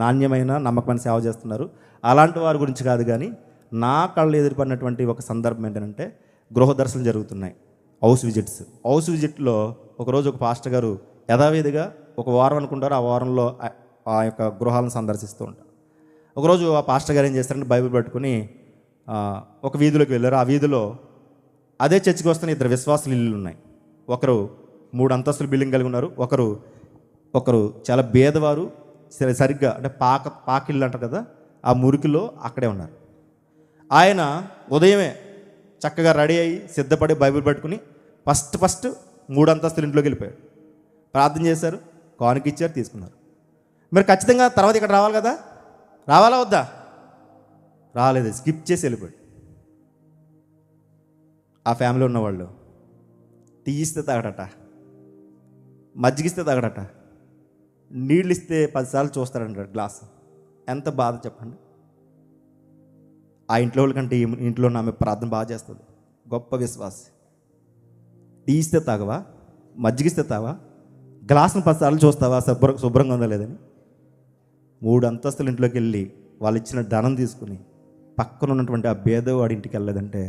నాణ్యమైన నమ్మకమైన సేవ చేస్తున్నారు, అలాంటి వారి గురించి కాదు. కానీ నా కళ్ళు ఎదురుపడినటువంటి ఒక సందర్భం ఏంటంటే, గృహ దర్శనం జరుగుతున్నాయి, హౌస్ విజిట్లో ఒకరోజు ఒక పాస్టర్ గారు యథావిధిగా ఒక వారం అనుకుంటారు, ఆ వారంలో ఆ యొక్క గృహాలను సందర్శిస్తూ ఉంటారు. ఒకరోజు ఆ పాస్టర్ గారు ఏం చేస్తారంటే బైబిల్ పట్టుకుని ఒక వీధిలోకి వెళ్ళారు. ఆ వీధిలో అదే చర్చికి వస్తున్న ఇద్దరు విశ్వాసులు ఇల్లు ఉన్నాయి. ఒకరు 3 అంతస్తుల బిల్డింగ్ కలిగి ఉన్నారు, ఒకరు చాలా పేదవారు, సరిగ్గా అంటే పాకిళ్ళు అంటారు కదా, ఆ మురికిలో అక్కడే ఉన్నారు. ఆయన ఉదయమే చక్కగా రెడీ అయ్యి సిద్ధపడి బైబిల్ పట్టుకుని ఫస్ట్ 3 అంతస్తుల ఇంట్లోకి వెళ్ళిపోయాడు. ప్రార్థన చేశారు, కానుక ఇచ్చారు, తీసుకున్నారు. మరి ఖచ్చితంగా తర్వాత ఇక్కడ రావాలి కదా, రావాలా వద్దా? రాలేదు, స్కిప్ చేసి వెళ్ళిపోయాడు. ఆ ఫ్యామిలీ ఉన్నవాళ్ళు టీ ఇస్తే తాగడట, మజ్జిగిస్తే తాగడట, నీళ్ళు ఇస్తే 10 సార్లు చూస్తాడంట గ్లాస్. ఎంత బాధ చెప్పండి. ఆ ఇంట్లో వాళ్ళకంటే ఈ ఇంట్లో ఆమె ప్రార్థన బాగా చేస్తుంది, గొప్ప విశ్వాసి. టీ ఇస్తే తాగవా, మజ్జిగిస్తే తావా, గ్లాసును 10 సార్లు చూస్తావా శుభ్రంగా ఉందా లేదని. 3 అంతస్తుల ఇంట్లోకి వెళ్ళి వాళ్ళు ఇచ్చిన ధనం తీసుకుని పక్కన ఉన్నటువంటి ఆ భేదవాడి ఇంటికి వెళ్ళలేదంటే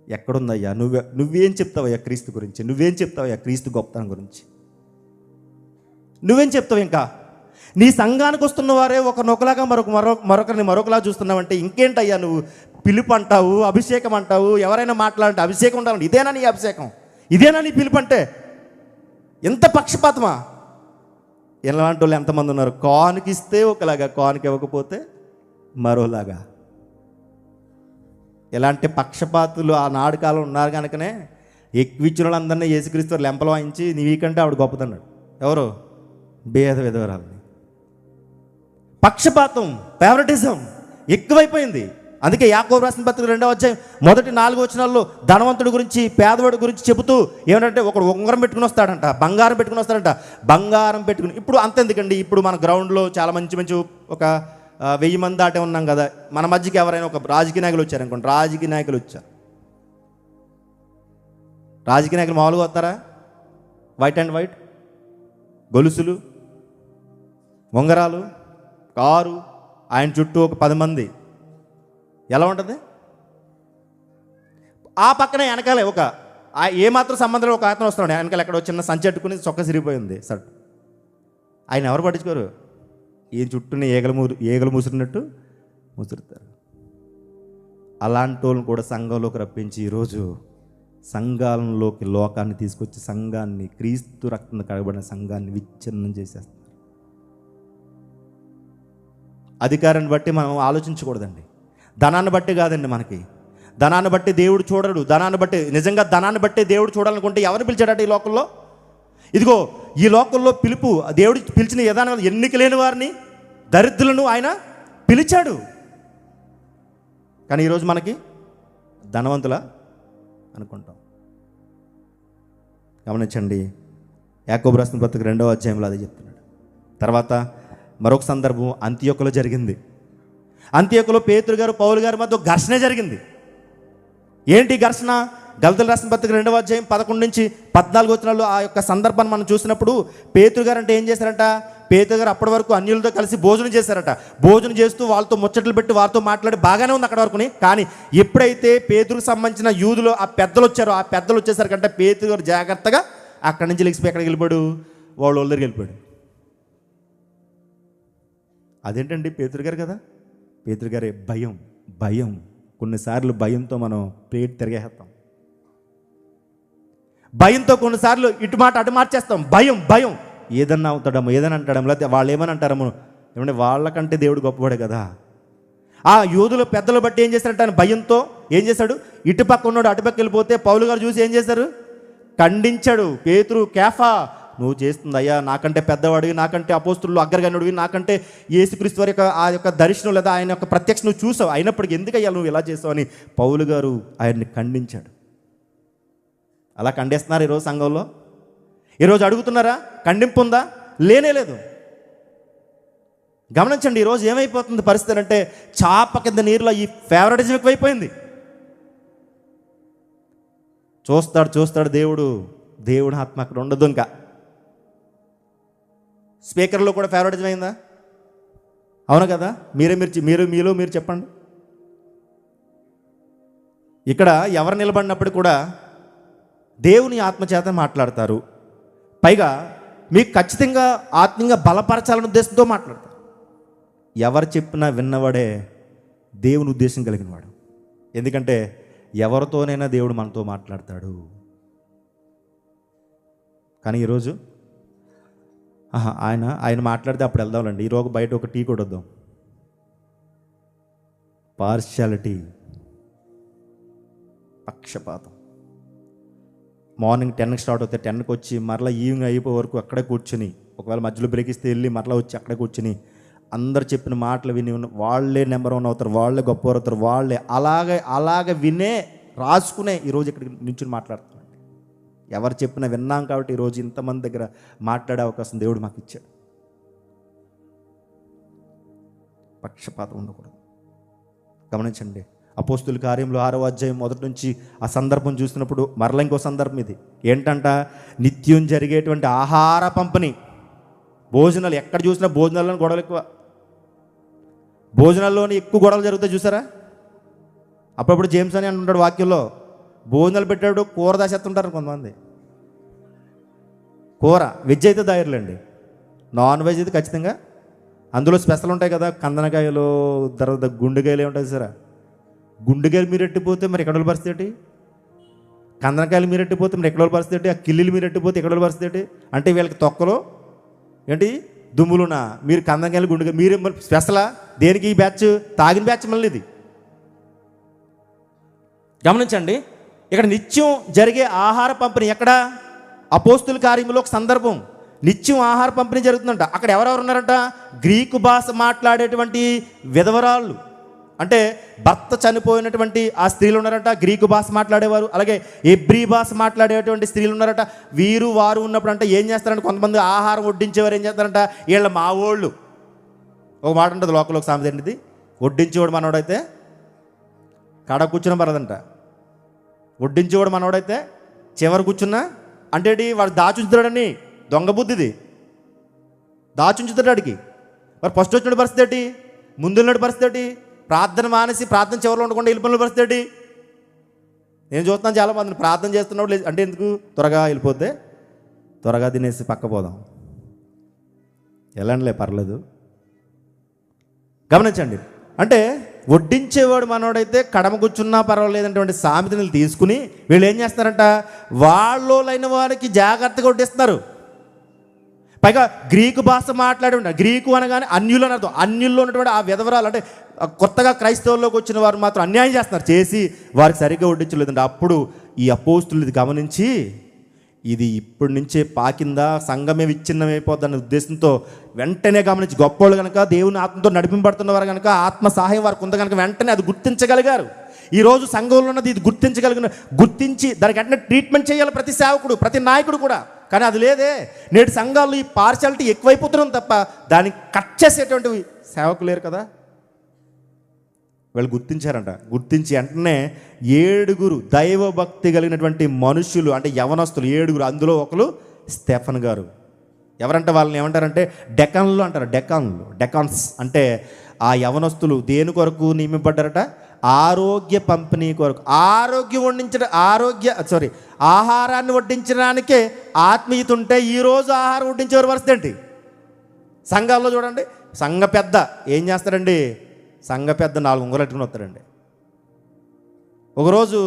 ఎక్కడుందయ్యా? నువ్వేం చెప్తావయ్యా క్రీస్తు గురించి? నువ్వేం చెప్తావయ్యా క్రీస్తు గొప్పతనం గురించి? నువ్వేం చెప్తావు? ఇంకా నీ సంఘానికి వస్తున్న వారే ఒకరినొకలాగా మరొకరిని మరొకలా చూస్తున్నావంటే ఇంకేంటయ్యా నువ్వు? పిలుపు అంటావు, అభిషేకం అంటావు, ఎవరైనా మాట్లాడంటే అభిషేకం ఉండాలంటే ఇదేనా నీ అభిషేకం? ఇదేనా నీ పిలుపు? అంటే ఎంత పక్షపాతమా? ఎలాంటి వాళ్ళు ఎంతమంది ఉన్నారు? కానుకిస్తే ఒకలాగా, కానుక ఇవ్వకపోతే మరోలాగా. ఎలాంటి పక్షపాతులు ఆనాడు కాలం ఉన్నారు కనుకనే ఎక్కువిచ్చిన వాళ్ళందరినీ యేసుక్రీస్తు లెంపలు వాయించి నీకంటే ఆవిడ గొప్పదన్నాడు. ఎవరు? భేద విధవరాలని. పక్షపాతం, ఫేవరెటిజం ఎక్కువైపోయింది. అందుకే యాకోబు రాసిన పత్రిక 2వ అధ్యాయం మొదటి 4 వచనాల్లో ధనవంతుడి గురించి, పేదవాడి గురించి చెబుతూ ఏమంటే ఒకడు ఉంగరం పెట్టుకుని వస్తాడంట, బంగారం పెట్టుకుని వస్తాడంట. బంగారం పెట్టుకుని ఇప్పుడు అంతెందుకండి, ఇప్పుడు మన గ్రౌండ్లో చాలా మంచి ఒక 1000 మంది దాటే ఉన్నాం కదా, మన మధ్యకి ఎవరైనా ఒక రాజకీయ నాయకులు వచ్చారనుకోండి, రాజకీయ నాయకులు వచ్చారు, రాజకీయ నాయకులు మామూలుగా వస్తారా? వైట్ అండ్ వైట్, గొలుసులు, ఉంగరాలు, కారు, ఆయన చుట్టూ ఒక 10 మంది. ఎలా ఉంటుంది? ఆ పక్కన వెనకాలే ఒక ఏమాత్రం సంబంధంలో ఒక అతను వస్తున్నాడు. వెనకాల ఎక్కడ చిన్న సంచి అట్టుకుని చొక్క సిరిగిపోయింది సట్. ఆయన ఎవరు పట్టించుకోరు. ఈయన చుట్టూనే ఈగలు ముసిరినట్టు ముసురుతారు. అలాంటి వాళ్ళని కూడా సంఘంలోకి రప్పించి ఈరోజు సంఘాలలోకి లోకాన్ని తీసుకొచ్చి సంఘాన్ని, క్రీస్తు రక్తం కడగబడిన సంఘాన్ని విచ్ఛిన్నం చేసేస్తారు. అధికారాన్ని బట్టి మనం ఆలోచించకూడదండి. ధనాన్ని బట్టి కాదండి. మనకి ధనాన్ని బట్టి దేవుడు చూడడు. ధనాన్ని బట్టి, నిజంగా ధనాన్ని బట్టి దేవుడు చూడాలనుకుంటే ఎవరిని పిలిచాడట ఈ లోకంలో? ఇదిగో ఈ లోకంలో పిలుపు, దేవుడు పిలిచిన విధానం, ఎన్నిక లేని వారిని, దరిద్రులను ఆయన పిలిచాడు. కానీ ఈరోజు మనకి ధనవంతుల అనుకుంటాం. గమనించండి, యాకోబు రాసిన పత్రిక 2వ అధ్యాయంలో అదే చెప్తున్నాడు. తర్వాత మరొక సందర్భం అంతియోకులో జరిగింది. అంతియోకులో పేతురు గారు, పౌలు గారి మధ్య ఘర్షణ జరిగింది. ఏంటి ఘర్షణ? గలతీయులకు రాసిన పత్రిక 2వ అధ్యాయం 11 నుంచి 14 వచనాల్లో ఆ యొక్క సందర్భాన్ని మనం చూసినప్పుడు పేతురు గారు అంటే ఏం చేశారంట? పేతురు గారు అప్పటి వరకు అన్యులతో కలిసి భోజనం చేశారట. భోజనం చేస్తూ వాళ్ళతో ముచ్చట్లు పెట్టి వారితో మాట్లాడి బాగానే ఉంది అక్కడ వరకుని. కానీ ఎప్పుడైతే పేతురుకు సంబంధించిన యూదులు ఆ పెద్దలు వచ్చారో, ఆ పెద్దలు వచ్చేసరికంటే పేతురు గారు జాగ్రత్తగా అక్కడి నుంచి లెగిసిపోయి ఎక్కడికి వెళ్ళిపోయాడు? వాళ్ళ దగ్గరికి వెళ్ళిపోయాడు. అదేంటండి? పేతురు గారు కదా. పేతురు గారే భయం. కొన్నిసార్లు భయంతో మనం ప్లేట్ తిరిగేస్తాం. భయంతో కొన్నిసార్లు ఇటు మాట అటు మార్చేస్తాం. భయం ఏదన్నా అవుతాడమో, ఏదైనా అంటాడమో, లేకపోతే వాళ్ళు ఏమని అంటారమో. ఏమంటే వాళ్ళకంటే దేవుడు గొప్పవాడే కదా. ఆ యూదుల పెద్దలు బట్టి ఏం చేశారంటే ఆయన భయంతో ఏం చేశాడు? ఇటుపక్క ఉన్నాడు, అటుపక్క వెళ్ళిపోతే పౌలు గారు చూసి ఏం చేశారు? ఖండించాడు. పేతురు, కేఫా, నువ్వు చేస్తుంది అయ్యా, నాకంటే పెద్దవాడివి, నాకంటే అపోస్తులు అగ్రగణుడివి, నాకంటే యేసుక్రీస్తు వారి యొక్క ఆ యొక్క దర్శనం లేదా ఆయన యొక్క ప్రత్యక్ష నువ్వు చూసావు, అయినప్పటికీ ఎందుకయ్యా నువ్వు ఇలా చేసావు అని పౌలు గారు ఆయన్ని ఖండించాడు. అలా ఖండిస్తున్నారు ఈరోజు సంఘంలో? ఈరోజు అడుగుతున్నారా? ఖండింపు ఉందా? లేదు. గమనించండి, ఈరోజు ఏమైపోతుంది పరిస్థితి అంటే చాప కింద నీరులో ఈ ఫేవరెటిజం ఎక్కువైపోయింది. చూస్తాడు దేవుడు ఆత్మ అక్కడ ఉండదు. ఇంకా స్పీకర్లో కూడా ఫేవరెటిజం అయిందా? అవును కదా. మీరు చెప్పండి. ఇక్కడ ఎవరు నిలబడినప్పుడు కూడా దేవుని ఆత్మచేత మాట్లాడతారు. పైగా మీకు ఖచ్చితంగా ఆత్మీయంగా బలపరచాలనే ఉద్దేశంతో మాట్లాడతారు. ఎవరు చెప్పినా విన్నవాడే దేవుని ఉద్దేశం కలిగిన వాడు. ఎందుకంటే ఎవరితోనైనా దేవుడు మనతో మాట్లాడతాడు. కానీ ఈరోజు ఆయన మాట్లాడితే అప్పుడు వెళ్దాంలేండి, ఈరోజు బయట ఒక టీ కూడా వద్దాం. పార్షియాలిటీ, పక్షపాతం. మార్నింగ్ 10కి స్టార్ట్ అవుతే 10కి వచ్చి మరలా ఈవినింగ్ అయిపోయే వరకు అక్కడే కూర్చుని, ఒకవేళ మధ్యలో బ్రేక్ ఇస్తే వెళ్ళి మరలా వచ్చి అక్కడే కూర్చుని అందరు చెప్పిన మాటలు విని వాళ్ళే నెంబర్ 1 అవుతారు, వాళ్ళే గొప్పవారు అవుతారు, వాళ్ళే అలాగే వినే రాసుకునే ఈరోజు ఇక్కడికి నుంచి మాట్లాడుతున్నాం. ఎవరు చెప్పినా విన్నాం కాబట్టి ఈరోజు ఇంతమంది దగ్గర మాట్లాడే అవకాశం దేవుడు మాకు ఇచ్చాడు. పక్షపాతం ఉండకూడదు. గమనించండి, అపోస్తుల కార్యంలో 6వ అధ్యాయం 1 నుంచి ఆ సందర్భం చూసినప్పుడు మరలా ఇంకో సందర్భం ఇది ఏంటంట? నిత్యం జరిగేటువంటి ఆహార పంపిణీ, భోజనాలు. ఎక్కడ చూసినా భోజనాల్లోని గొడవలు ఎక్కువ. భోజనాల్లోని ఎక్కువ గొడవలు జరుగుతాయి చూసారా? అప్పుడప్పుడు జేమ్స్ అని అంటుంటాడు వాక్యంలో, భోజనాలు పెట్టాడు కూర దాచేస్తుంటారు కొంతమంది. కూర వెజ్ అయితే దాయర్లేండి, నాన్ వెజ్ అయితే ఖచ్చితంగా అందులో స్పెషల్ ఉంటాయి కదా. కందనకాయలు, తర్వాత గుండెకాయలు ఏముంటాయి సరే. గుండెకాయలు మీరు ఎట్టిపోతే మరి ఎక్కడ పరిస్థితి ఏంటి? కందనకాయలు మీరు ఎట్టిపోతే మరి ఎక్కడ పరిస్థితి ఏంటి? ఆ కిల్లీలు మీరు ఎట్టిపోతే ఎక్కడ పరిస్థితి ఏంటి? అంటే వీళ్ళకి తొక్కలో ఏంటి దుమ్ములున్నా, మీరు కందనకాయలు గుండెకాయలు మీరు స్పెషలా? దేనికి ఈ బ్యాచ్? తాగిన బ్యాచ్ మళ్ళీ ఇది. గమనించండి, ఇక్కడ నిత్యం జరిగే ఆహార పంపిణీ. ఎక్కడ? అపోస్తుల కార్యంలో ఒక సందర్భం, నిత్యం ఆహార పంపిణీ జరుగుతుందంట. అక్కడ ఎవరెవరు ఉన్నారంట? గ్రీకు భాష మాట్లాడేటువంటి విధవరాళ్ళు, అంటే భర్త చనిపోయినటువంటి ఆ స్త్రీలు ఉన్నారట, గ్రీకు భాష మాట్లాడేవారు. అలాగే ఎబ్రీ భాష మాట్లాడేటువంటి స్త్రీలు ఉన్నారట. వీరు వారు ఉన్నప్పుడు అంటే ఏం చేస్తారంటే, కొంతమంది ఆహారం వడ్డించేవారు ఏం చేస్తారంట, వీళ్ళ మా వాళ్ళు. ఒక మాట ఉంటుంది లోకల్, ఒక సామెత ఏంటిది, వడ్డించేవాడు మనోడైతే కాడ కూర్చుని పరదంట, వడ్డించేవాడు మనోడైతే చివరి కూర్చున్నా అంటే వాడు దాచుంచుతాడని, దొంగ బుద్ధిది, దాచుంచుతాడు వాడికి. మరి ఫస్ట్ వచ్చిన పరిస్థితి ఏంటి, ముందున్న పరిస్థితి ఏంటి, ప్రార్థన మానేసి ప్రార్థన చివరిలో ఉండకుండా వెళ్ళిపోయిన పరిస్థితి ఏంటి. నేను చూస్తున్నాను చాలామందిని ప్రార్థన చేస్తున్నాడు లేదు అంటే ఎందుకు, త్వరగా వెళ్ళిపోతే త్వరగా తినేసి పక్క పోదాం, వెళ్ళండిలే పర్లేదు. గమనించండి, అంటే వడ్డించేవాడు మనోడైతే కడమ కూర్చున్నా పర్వాలేదంటువంటి సామెతలు తీసుకుని వీళ్ళు ఏం చేస్తారంట, వాళ్ళైన వారికి జాగ్రత్తగా వడ్డిస్తున్నారు. పైగా గ్రీకు భాష మాట్లాడే, గ్రీకు అనగానే అన్యులు అని అర్థం. అన్యుల్లో ఉన్నటువంటి ఆ విధవరాలు అంటే కొత్తగా క్రైస్తవుల్లోకి వచ్చిన వారు మాత్రం అన్యాయం చేస్తున్నారు, చేసి వారికి సరిగ్గా వడ్డించలేదండి. అప్పుడు ఈ అపోస్తులు ఇది గమనించి ఇది ఇప్పటి నుంచే పాకిందా, సంఘమే విచ్ఛిన్నమైపోద్దన్న ఉద్దేశంతో వెంటనే గమనించి, గొప్పోళ్ళు కనుక దేవుని ఆత్మతో నడిపింపబడుతున్నవారు కనుక ఆత్మ సహాయం వారికి ఉంది కనుక వెంటనే అది గుర్తించగలిగారు. ఈరోజు సంఘంలో ఉన్నది ఇది గుర్తించి దానికి వెంటనే ట్రీట్మెంట్ చేయాలి ప్రతి సేవకుడు, ప్రతి నాయకుడు కూడా. కానీ అది లేదే. నేటి సంఘాల్లో ఈ పార్షాలిటీ ఎక్కువైపోతున్నాం తప్ప దాన్ని కట్ చేసేటువంటి సేవకులు లేరు కదా. వాళ్ళు గుర్తించారంట. గుర్తించి వెంటనే 7 దైవభక్తి కలిగినటువంటి మనుషులు అంటే యవనస్తులు 7, అందులో ఒకరు స్టెఫన్ గారు. ఎవరంటే వాళ్ళని ఏమంటారంటే డెకాన్లు అంటారు. డెకాన్స్ అంటే ఆ యవనస్తులు దేని కొరకు నియమింపడ్డారట, ఆరోగ్య పంపిణీ కొరకు. ఆహారాన్ని వడ్డించడానికే ఆత్మీయత ఉంటే ఈరోజు ఆహారం వడ్డించేవారు పరిస్థితి ఏంటి. సంఘాల్లో చూడండి, సంఘ పెద్ద ఏం చేస్తారండి, సంఘ పెద్ద 4 ఉంగరాలు పెట్టుకుని వస్తాడండి. ఒకరోజు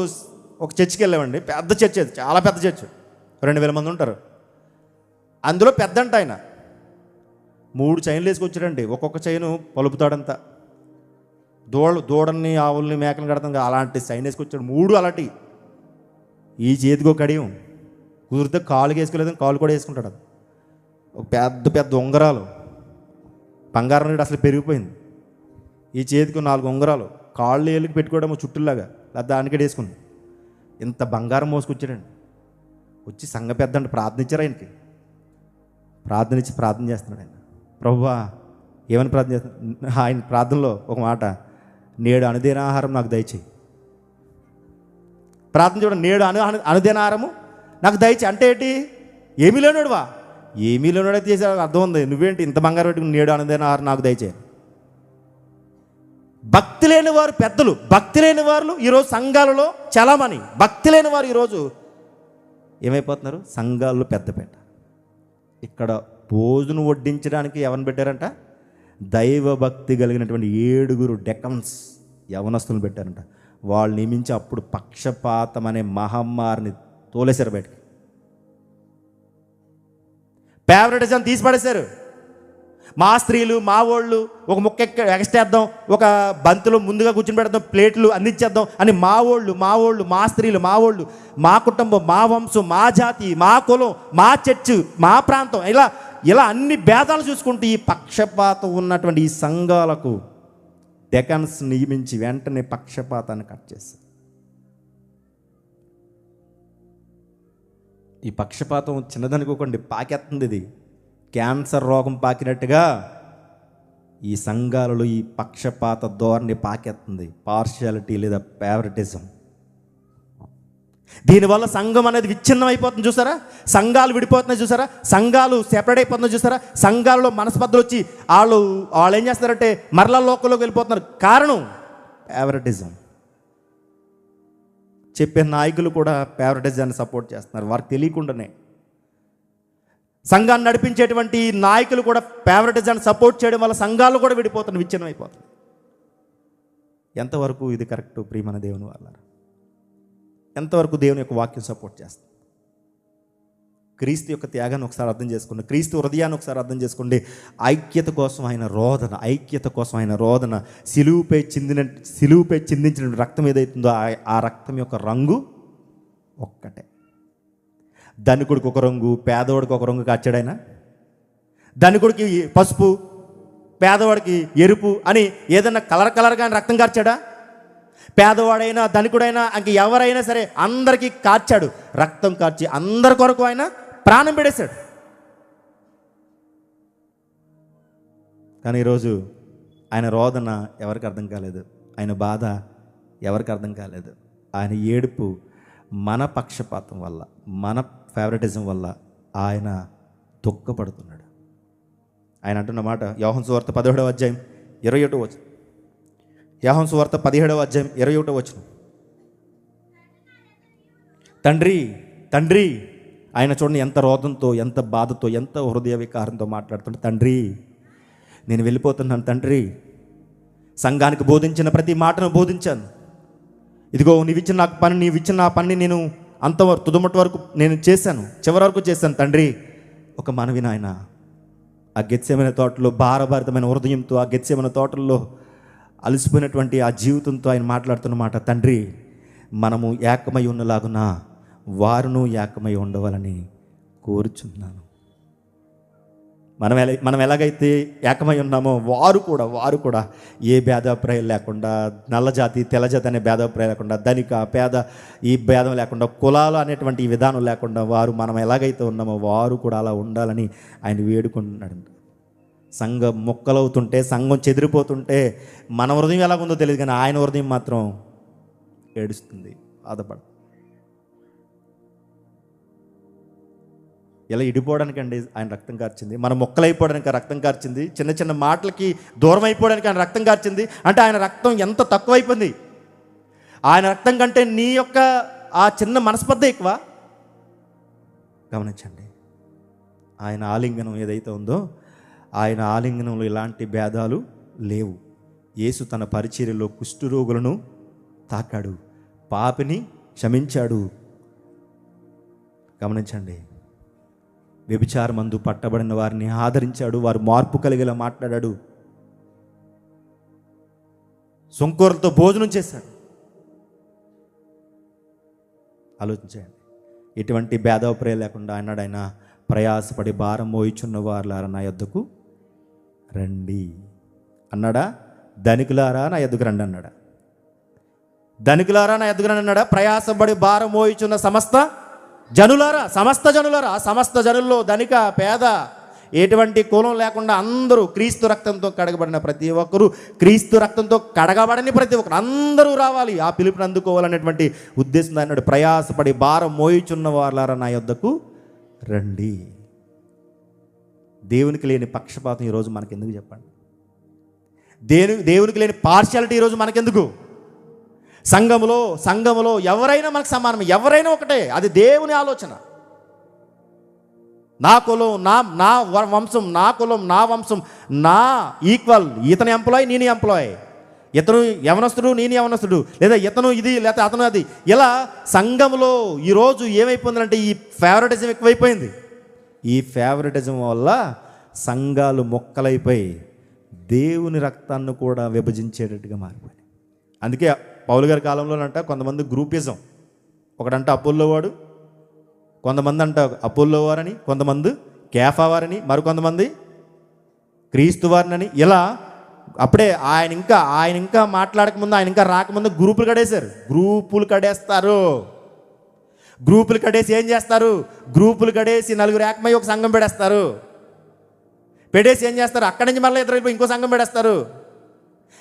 ఒక చర్చికి వెళ్ళామండి, పెద్ద చర్చ్, అది చాలా పెద్ద చర్చ్, 2000 మంది ఉంటారు. అందులో పెద్ద అంట ఆయన 3 చైన్లు వేసుకొచ్చాడండి. ఒక్కొక్క చైను పలుపుతాడంతా. దూడల్ని ఆవుల్ని మేకలు కడతాం కదా, అలాంటి చైన్ వేసుకొచ్చాడు 3 అలాంటి. ఈ చేతికి ఒక కడియం, కుదిరితే కాలుకి వేసుకోలేదు, కాలు కూడా వేసుకుంటాడు. ఒక పెద్ద ఉంగరాలు, బంగారం రేటు అసలు పెరిగిపోయింది. ఈ చేతికి 4 ఉంగరాలు, కాళ్ళు ఏళ్ళకి పెట్టుకోవడం చుట్టులాగా, లేదా దానికి వేసుకుంది. ఇంత బంగారం మోసుకొచ్చాడండి. వచ్చి సంఘ పెద్ద అంటే ప్రార్థనిచ్చారు ఆయనకి. ప్రార్థన చేస్తున్నాడు ఆయన. ప్రభువా ఏమని ప్రార్థన చేస్తున్నాడు ఆయన ప్రార్థనలో ఒక మాట, నేడు అనుదిన ఆహారం నాకు దయచేయి. ప్రార్థన చూడండి, నేడు అనుదిన ఆహారము నాకు దయచేయి అంటే ఏంటి, ఏమీ లేనాడువా, ఏమీ లేనాడైతే చేసే అర్థం ఉంది. నువ్వేంటి ఇంత బంగారం పెట్టుకుని నేడు అనుదిన ఆహారం నాకు దయచేయి. భక్తి లేని వారు పెద్దలు, భక్తి లేని వారు ఈరోజు సంఘాలలో చాలామంది భక్తి లేని వారు ఈరోజు ఏమైపోతున్నారు, సంఘాల్లో పెద్దపేట. ఇక్కడ భోజనం వడ్డించడానికి ఎవరిని పెట్టారంట, దైవభక్తి కలిగినటువంటి 7 డెకన్స్ యవనస్తులను పెట్టారంట. వాళ్ళు నియమించి అప్పుడు పక్షపాతం అనే మహమ్మారిని తోలేశారు బయటకి. ఫేవరెటిజం తీసి పడేశారు. మా స్త్రీలు మా వాళ్ళు ఒక ముక్క ఎగస్టేద్దాం, ఒక బంతిలో ముందుగా కూర్చుని పెడదాం, ప్లేట్లు అందించేద్దాం అని మా వాళ్ళు మా స్త్రీలు మా వాళ్ళు, మా కుటుంబం, మా వంశం, మా జాతి, మా కులం, మా చర్చ్, మా ప్రాంతం, ఇలా అన్ని భేదాలు చూసుకుంటూ ఈ పక్షపాతం ఉన్నటువంటి ఈ సంఘాలకు డెకాన్స్ నియమించి వెంటనే పక్షపాతాన్ని కట్ చేశారు. ఈ పక్షపాతం చిన్నదనుకోకండి, పాకేస్తుంది. ఇది క్యాన్సర్ రోగం పాకినట్టుగా ఈ సంఘాలలో ఈ పక్షపాత ధోరణి పాకేస్తుంది. పార్షియాలిటీ లేదా ఫేవరెటిజం. దీనివల్ల సంఘం అనేది విచ్ఛిన్నం అయిపోతుంది చూసారా, సంఘాలు విడిపోతున్నాయి చూసారా, సంఘాలు సెపరేట్ అయిపోతున్నాయి చూసారా, సంఘాలలో మనస్పర్ధలు వచ్చి వాళ్ళు ఏం చేస్తారంటే మరలా లోకంలోకి వెళ్ళిపోతున్నారు. కారణం ఫేవరెటిజం. చెప్పే నాయకులు కూడా ఫేవరెటిజాన్ని సపోర్ట్ చేస్తున్నారు వారికి తెలియకుండానే. సంఘాన్ని నడిపించేటువంటి నాయకులు కూడా ఫేవరెటిజాన్ని సపోర్ట్ చేయడం వల్ల సంఘాలు కూడా విడిపోతున్నాయి, విచ్ఛిన్నం అయిపోతుంది. ఎంతవరకు ఇది కరెక్ట్ ప్రియమైన దేవుని వాళ్ళారా? ఎంతవరకు దేవుని యొక్క వాక్యం సపోర్ట్ చేస్తుంది? క్రీస్తు యొక్క త్యాగాన్ని ఒకసారి అర్థం చేసుకోండి, క్రీస్తు హృదయాన్ని ఒకసారి అర్థం చేసుకోండి. ఐక్యత కోసం ఆయన రోదన, సిలువుపై చిందించిన రక్తం ఏదైతుందో ఆ రక్తం యొక్క రంగు ఒక్కటే. ధనికుడికి ఒక రంగు, పేదవాడికి ఒక రంగు కాచాడు ఆయన. ధనికుడికి పసుపు, పేదవాడికి ఎరుపు అని ఏదన్నా కలర్గా రక్తం కార్చాడా? పేదవాడైనా ధనికుడైనా ఇంక ఎవరైనా సరే అందరికీ కార్చాడు, రక్తం కార్చి అందరి కొరకు ఆయన ప్రాణం పెడేశాడు. కానీ ఈరోజు ఆయన రోదన ఎవరికి అర్థం కాలేదు, ఆయన బాధ ఎవరికి అర్థం కాలేదు, ఆయన ఏడుపు మన పక్షపాతం వల్ల, మన ఫేవరెటిజం వల్ల ఆయన దుఃఖపడుతున్నాడు. ఆయన అంటున్న మాట యోహాను సువార్త 17వ అధ్యాయం 21వ వచనం. యోహాను సువార్త 17వ అధ్యాయం 21వ వచనం. తండ్రి తండ్రి, ఆయన చూడండి ఎంత రోదంతో, ఎంత బాధతో, ఎంత హృదయ వికారంతో మాట్లాడుతుంటే, తండ్రి నేను వెళ్ళిపోతున్నాను తండ్రి, సంఘానికి బోధించిన ప్రతి మాటను బోధించాను, ఇదిగో నీవిచ్చిన నాకు పని, నీవిచ్చిన నా పనిని నేను అంతవరకు తుదమటి వరకు నేను చేశాను, చివరి వరకు చేశాను తండ్రి. ఒక మనవి నాయన, ఆ గెత్సేమనే తోటలో భారభరితమైన హృదయంతో, ఆ గెత్సేమనే తోటల్లో అలసిపోయినటువంటి ఆ జీవితంతో ఆయన మాట్లాడుతున్న మాట, తండ్రి మనము ఏకమై ఉన్నలాగున వారును ఏకమై ఉండవాలని కోరుచున్నాను. మనం ఎలాగైతే ఏకమై ఉన్నామో వారు కూడా ఏ భేదాభిప్రాయం లేకుండా, నల్లజాతి తెల్లజాతి అనే భేదాభిప్రాయం లేకుండా, ధనిక పేద ఈ భేదం లేకుండా, కులాలు అనేటువంటి ఈ విధానం లేకుండా మనం ఎలాగైతే ఉన్నామో వారు కూడా అలా ఉండాలని ఆయన వేడుకుంటున్నాడు. సంఘం మొక్కలవుతుంటే, సంఘం చెదిరిపోతుంటే మన హృదయం ఎలాగుందో తెలియదు, కానీ ఆయన హృదయం మాత్రం ఏడుస్తుంది, బాధపడు. ఇలా ఇడిపోవడానికండి ఆయన రక్తం కార్చింది, మన మొక్కలైపోవడానికి రక్తం కార్చింది, చిన్న చిన్న మాటలకి దూరం అయిపోవడానికి ఆయన రక్తం కార్చింది. అంటే ఆయన రక్తం ఎంత తక్కువైపోయింది. ఆయన రక్తం కంటే నీ యొక్క ఆ చిన్న మనస్పర్ధ ఎక్కువ. గమనించండి, ఆయన ఆలింగనం ఏదైతే ఉందో, ఆయన ఆలింగనంలో ఇలాంటి భేదాలు లేవు. యేసు తన పరిచర్యలో కుష్ఠరోగులను తాకాడు, పాపిని క్షమించాడు. గమనించండి, వ్యభిచారమందు పట్టబడిన వారిని ఆదరించాడు, వారు మార్పు కలిగేలా మాట్లాడాడు, సొంకూరలతో భోజనం చేశాడు. ఆలోచించండి, ఎటువంటి భేదాభిప్రాయం లేకుండా అన్నాడు ఆయన, ప్రయాసపడి భారం మోయిచున్న వారులారా నా యొద్దకు రండి అన్నాడా? ధనికులారా నా యొద్దకు రండి అన్నాడా? ధనికులారా నా యొద్దకు రండి అన్నాడా? ప్రయాసపడి భారం మోయిచున్న సమస్త జనులారా, సమస్త జనుల్లో ధనిక పేద ఎటువంటి కులం లేకుండా అందరూ క్రీస్తు రక్తంతో కడగబడిన ప్రతి ఒక్కరూ, క్రీస్తు రక్తంతో కడగబడని ప్రతి ఒక్కరు అందరూ రావాలి, ఆ పిలుపుని అందుకోవాలనేటువంటి ఉద్దేశం అన్నాడు. ప్రయాసపడి భారం మోయిచున్న వారులారా నా యొద్దకు రండి. దేవునికి లేని పక్షపాతం ఈరోజు మనకెందుకు చెప్పండి? దేవునికి లేని పార్షియాలిటీ ఈరోజు మనకెందుకు? సంఘములో ఎవరైనా మనకు సమానం, ఎవరైనా ఒకటే. అది దేవుని ఆలోచన. నా కులం, నా వంశం, నా కులం, నా వంశం, నా ఈక్వల్. ఇతను ఎంప్లాయ్, నేను ఎంప్లాయ్. ఇతను యవనస్తుడు, నేను యవనస్తుడు, లేదా ఇతను ఇది, లేదా అతను అది. ఇలా సంఘములో ఈరోజు ఏమైపోయిందంటే ఈ ఫేవరెటిజం ఎక్కువైపోయింది. ఈ ఫేవరెటిజం వల్ల సంఘాలు మొక్కలైపోయి దేవుని రక్తాన్ని కూడా విభజించేటట్టుగా మారిపోయాయి. అందుకే పౌలు గారి కాలంలోనంట కొంతమంది గ్రూపిజం, ఒకడంట అపోల్లో వాడు, కొంతమంది అంట అపోల్లో వారని, కొంతమంది కేఫా వారని, మరికొంతమంది క్రీస్తు వారిని. ఇలా అప్పుడే ఆయన ఇంకా మాట్లాడకముందు, ఆయన ఇంకా రాకముందు గ్రూపులు కడేశారు. గ్రూపులు కడేసి ఏం చేస్తారు? గ్రూపులు కడేసి నలుగురు ఏకమై ఒక సంఘం పెడేసి ఏం చేస్తారు? అక్కడి నుంచి మళ్ళీ ఇద్దరు ఇంకో సంఘం పెడేస్తారు.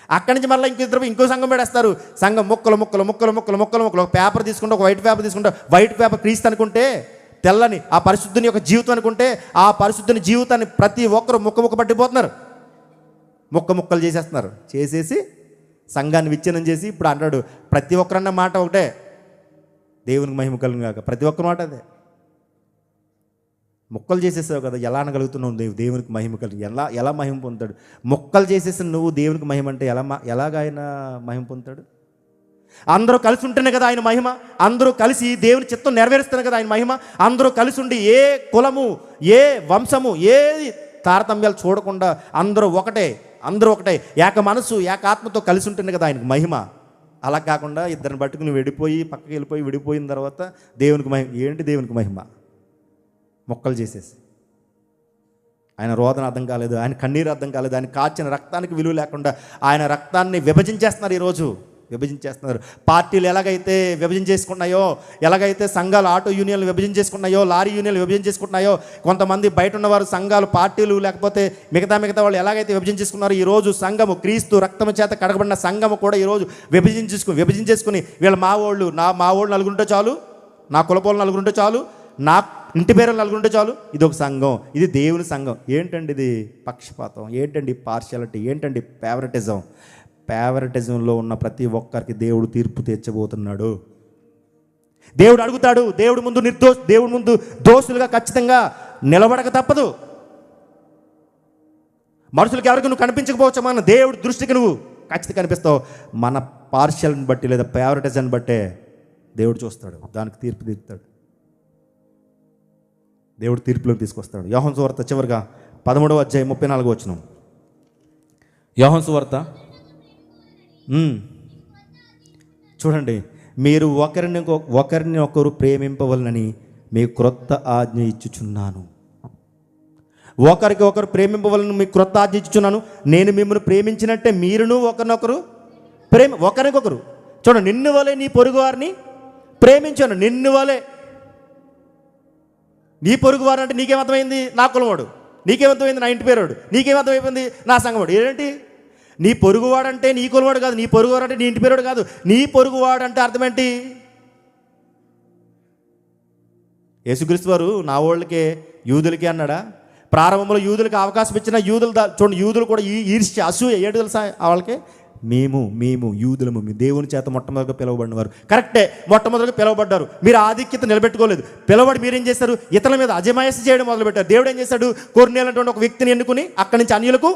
అక్కడి నుంచి మళ్ళీ ఇంకో సంఘం పెడేస్తారు. సంఘం ముక్కలు. ఒక పేపర్ తీసుకుంటే, ఒక వైట్ పేపర్ తీసుకుంటే, వైట్ పేపర్ క్రీస్తు అనుకుంటే, తెల్లని ఆ పరిశుద్ధుని యొక్క జీవితం అనుకుంటే, ఆ పరిశుద్ధుని జీవితాన్ని ప్రతి ఒక్కరు ముక్క పట్టిపోతున్నారు, ముక్కలు చేసేస్తున్నారు. చేసేసి సంఘాన్ని విచ్ఛిన్నం చేసి ఇప్పుడు అంటాడు, ప్రతి ఒక్కరన్న మాట ఒకటే, దేవునికి మహిమ కలుగును గాక. ప్రతి ఒక్కరి మాట అదే. మొక్కలు చేసేసావు కదా, ఎలా అనగలుగుతున్నావు దేవునికి మహిమ కలిగి? ఎలా మహిమ పొందుతాడు? మొక్కలు చేసేసి నువ్వు దేవునికి మహిమ అంటే ఎలాగ ఆయన మహిమ పొందుతాడు? అందరూ కలిసి ఉంటేనే కదా ఆయన మహిమ. అందరూ కలిసి దేవుని చిత్తం నెరవేరుస్తేనే కదా ఆయన మహిమ. అందరూ కలిసి ఉండి ఏ కులము, ఏ వంశము, ఏ తారతమ్యాలు చూడకుండా అందరూ ఒకటే, ఏక మనసు, ఏక ఆత్మతో కలిసి ఉంటేనే కదా ఆయనకు మహిమ. అలా కాకుండా ఇద్దరిని పట్టుకుని పక్కకి వెళ్ళిపోయి విడిపోయిన తర్వాత దేవునికి మహిమ ఏంటి? దేవునికి మహిమ మొక్కలు చేసేసి ఆయన రోదన అర్థం కాలేదు, ఆయన కన్నీరు అర్థం కాలేదు, ఆయన కాచిన రక్తానికి విలువ లేకుండా ఆయన రక్తాన్ని విభజించేస్తున్నారు. ఈరోజు విభజించేస్తున్నారు. పార్టీలు ఎలాగైతే విభజన చేసుకున్నాయో, ఎలాగైతే సంఘాలు ఆటో యూనియన్లు విభజన చేసుకున్నాయో, లారీ యూనియన్లు విభజన చేసుకుంటున్నాయో, కొంతమంది బయట ఉన్నవారు సంఘాలు, పార్టీలు, లేకపోతే మిగతా వాళ్ళు ఎలాగైతే విభజన చేసుకున్నారో, ఈరోజు సంఘము, క్రీస్తు రక్తము చేత కడగబడిన సంఘము కూడా ఈరోజు విభజన చేసుకుని వీళ్ళ మా వాళ్ళు నలుగురుంటే చాలు, నా కులపోలు నలుగురు ఉంటే చాలు, నా ఇంటి పేరు నలుగురు ఉంటే చాలు, ఇది ఒక సంఘం, ఇది దేవుని సంఘం. ఏంటండి ఇది పక్షపాతం? ఏంటండి పార్షియాలిటీ? ఏంటండి ఫేవరెటిజం? ఫేవరెటిజంలో ఉన్న ప్రతి ఒక్కరికి దేవుడు తీర్పు తీర్చబోతున్నాడు. దేవుడు అడుగుతాడు. దేవుడి ముందు దోషులుగా ఖచ్చితంగా నిలబడక తప్పదు. మనుషులకి ఎవరికి నువ్వు కనిపించకపోవచ్చు, మన దేవుడి దృష్టికి నువ్వు ఖచ్చితంగా కనిపిస్తావు. మన పార్షియల్ని బట్టి లేదా ఫేవరెటిజాన్ని బట్టే దేవుడు చూస్తాడు, దానికి తీర్పు తీరుతాడు. దేవుడు తీర్పులోకి తీసుకొస్తాడు. యోహాను సువార్త చివరిగా 13వ అధ్యాయం 34వ వచనం. యోహాను సువార్త చూడండి. మీరు ఒకరిని ఒకరు ప్రేమింపవలనని మీకు క్రొత్త ఆజ్ఞ ఇచ్చుచున్నాను. ఒకరికి ఒకరు ప్రేమింపవలను మీకు క్రొత్త ఆజ్ఞ ఇచ్చుచున్నాను. నేను మిమ్మల్ని ప్రేమించినట్టే మీరును ఒకరినొకరు ఒకరికొకరు. చూడండి, నిన్ను వలే నీ పొరుగు వారిని ప్రేమించాను. నిన్ను వలే. నీ పొరుగు వారు అంటే నీకేమర్థమైంది? నా కులవాడు. నీకేమర్థమైంది? నా ఇంటి పేరోడు. నీకేమర్థమైపోయింది? నా సంఘవాడు. ఏంటి నీ పొరుగువాడంటే? నీ కులవాడు కాదు. నీ పొరుగువాడు అంటే నీ ఇంటి పేరోడు కాదు. నీ పొరుగువాడు అంటే అర్థం ఏంటి? యేసుక్రీస్తు వారు నా వాళ్ళకే యూదులకే అన్నాడా? ప్రారంభంలో యూదులకి అవకాశం ఇచ్చిన చూడండి, యూదులు కూడా ఈర్ష్య, అసూయ ఏంటి తెలుసా వాళ్ళకి? మేము యూదులము, మీ దేవుని చేత మొట్టమొదటిగా పిలువబడిన వారు. కరెక్టే, మొట్టమొదటిగా పిలువబడ్డారు. మీరు ఆధిక్యత నిలబెట్టుకోలేదు. పిలవబడి మీరేం చేశారు? ఇతరుల మీద అజమాయిషీ చేయడం మొదలుపెట్టారు. దేవుడు ఏం చేశాడు? కొర్నేలటువంటి ఒక వ్యక్తిని ఎన్నుకుని అక్కడి నుంచి అన్యులకు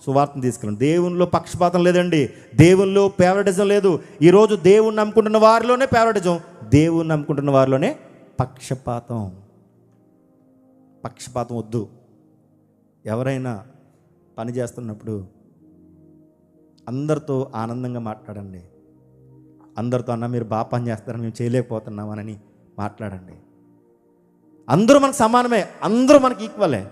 సువార్తను తీసుకెళ్ళండి. దేవునిలో పక్షపాతం లేదండి. దేవునిలో ఫేవరెటిజం లేదు. ఈరోజు దేవుణ్ణి నమ్ముకుంటున్న వారిలోనే ఫేవరెటిజం, దేవుణ్ణి నమ్ముకుంటున్న వారిలోనే పక్షపాతం వద్దు. ఎవరైనా పని చేస్తున్నప్పుడు అందరితో ఆనందంగా మాట్లాడండి. అందరితో అన్న మీరు బాగా పని చేస్తారని మేము చేయలేకపోతున్నామని మాట్లాడండి. అందరూ మనకు సమానమే, అందరూ మనకి ఈక్వలే.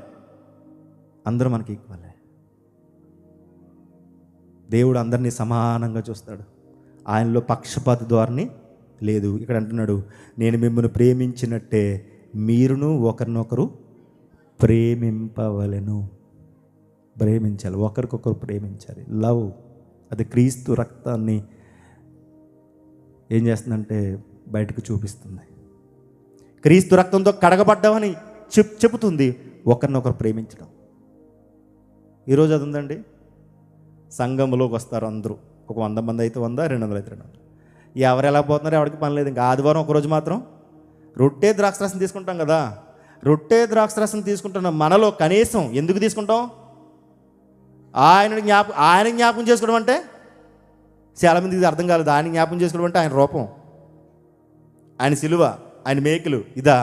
దేవుడు అందరినీ సమానంగా చూస్తాడు. ఆయనలో పక్షపాత ధోరణి లేదు. ఇక్కడ అంటున్నాడు, నేను మిమ్మల్ని ప్రేమించినట్టే మీరును ఒకరినొకరు ప్రేమింపవలెను. ప్రేమించాలి, ఒకరికొకరు ప్రేమించాలి. లవ్ అది క్రీస్తు రక్తాన్ని ఏం చేస్తుందంటే బయటకు చూపిస్తుంది. క్రీస్తు రక్తంతో కడగబడ్డామని చెబుతుంది ఒకరినొకరు ప్రేమించడం. ఈరోజు అది ఉందండి. సంఘంలోకి వస్తారు అందరూ, ఒక 100 మంది అయితే 100, 200 అయితే 200. ఎవరు ఎలా పోతున్నారో ఎవరికి పని లేదు. ఇంకా ఆదివారం ఒకరోజు మాత్రం రొట్టె ద్రాక్షరసం తీసుకుంటాం కదా. రొట్టె ద్రాక్షరసం తీసుకుంటున్న మనలో కనీసం ఎందుకు తీసుకుంటాం? ఆయన జ్ఞాపకం చేసుకోవడం అంటే చాలా మందికి ఇది అర్థం కాలేదు. ఆయన జ్ఞాపకం చేసుకోవడం అంటే ఆయన రూపం, ఆయన సిలువ, ఆయన మేకులు, ఇదా?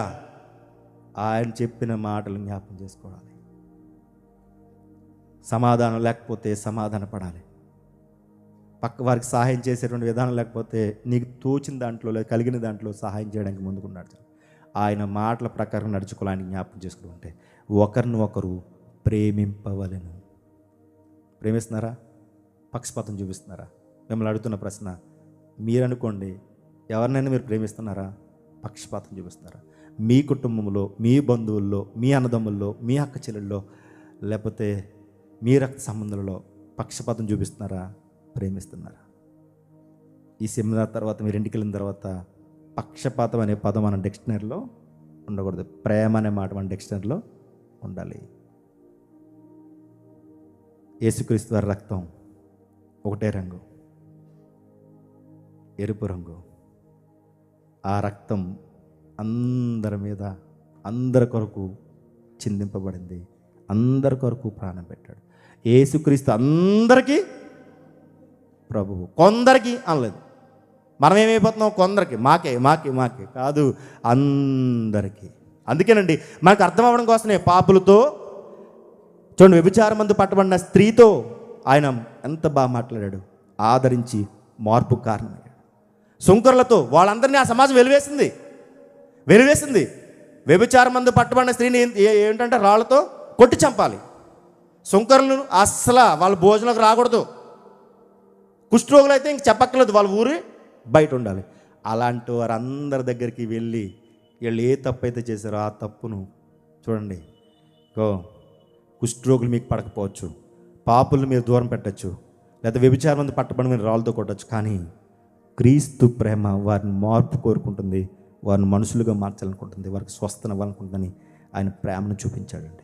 ఆయన చెప్పిన మాటలు జ్ఞాపకం చేసుకోవాలి. సమాధానం లేకపోతే సమాధాన పడాలి. పక్క వారికి సహాయం చేసేటువంటి విధానం లేకపోతే నీకు తోచిన దాంట్లో లేదా కలిగిన దాంట్లో సహాయం చేయడానికి ముందుకున్నాడు. ఆయన మాటల ప్రకారం నడుచుకోవాలి. ఆయన జ్ఞాపకం చేసుకుంటే ఒకరిని ఒకరు ప్రేమింపవలెను. ప్రేమిస్తున్నారా? పక్షపాతం చూపిస్తున్నారా? మిమ్మల్ని అడుగుతున్న ప్రశ్న, మీరనుకోండి, ఎవరినైనా మీరు ప్రేమిస్తున్నారా? పక్షపాతం చూపిస్తున్నారా? మీ కుటుంబంలో, మీ బంధువుల్లో, మీ అన్నదమ్ముల్లో, మీ అక్క చెల్లెల్లో, లేకపోతే మీ రక్త సంబంధాలలో పక్షపాతం చూపిస్తున్నారా? ప్రేమిస్తున్నారా? ఈ సెమినార్ తర్వాత మీరు ఇంటికి వెళ్ళిన తర్వాత పక్షపాతం అనే పదం మన డిక్షనరీలో ఉండకూడదు. ప్రేమ అనే మాట మన డిక్షనరీలో ఉండాలి. యేసుక్రీస్తు వారి రక్తం ఒకటే రంగు, ఎరుపు రంగు. ఆ రక్తం అందరి మీద, అందరి కొరకు చిందింపబడింది. అందరి కొరకు ప్రాణం పెట్టాడు. యేసుక్రీస్తు అందరికీ ప్రభువు, కొందరికి అనలేదు. మనం ఏమైపోతున్నాం? కొందరికి, మాకే కాదు, అందరికీ. అందుకేనండి మనకు అర్థం అవ్వడం కోసమే పాపులతో, చూడండి, వ్యభిచారమందు పట్టబడిన స్త్రీతో ఆయన ఎంత బాగా మాట్లాడాడు. ఆదరించి మార్పు కారణమయ్యాడు. సుంకరులతో, వాళ్ళందరినీ ఆ సమాజం వెలివేసింది. వ్యభిచారమందు పట్టబడిన స్త్రీని ఏంటంటే రాళ్లతో కొట్టి చంపాలి. సుంకరులు అస్సలు వాళ్ళ భోజనంలోకి రాకూడదు. కుష్ఠరోగులు అయితే ఇంక చెప్పక్కర్లేదు, వాళ్ళ ఊరి బయట ఉండాలి. అలాంటి వారందరి దగ్గరికి వెళ్ళి వీళ్ళు ఏ తప్పు అయితే చేశారో ఆ తప్పును చూడండి. కుష్ఠరోగులు మీకు పడకపోవచ్చు, పాపులను మీరు దూరం పెట్టచ్చు, లేదా వ్యభిచారం మంది పట్టబడి మీరు రాళ్ళతో కొట్టచ్చు. కానీ క్రీస్తు ప్రేమ వారిని మార్పు కోరుకుంటుంది, వారిని మనుషులుగా మార్చాలనుకుంటుంది, వారికి స్వస్థనివ్వాలనుకుంటుందని ఆయన ప్రేమను చూపించాడండి.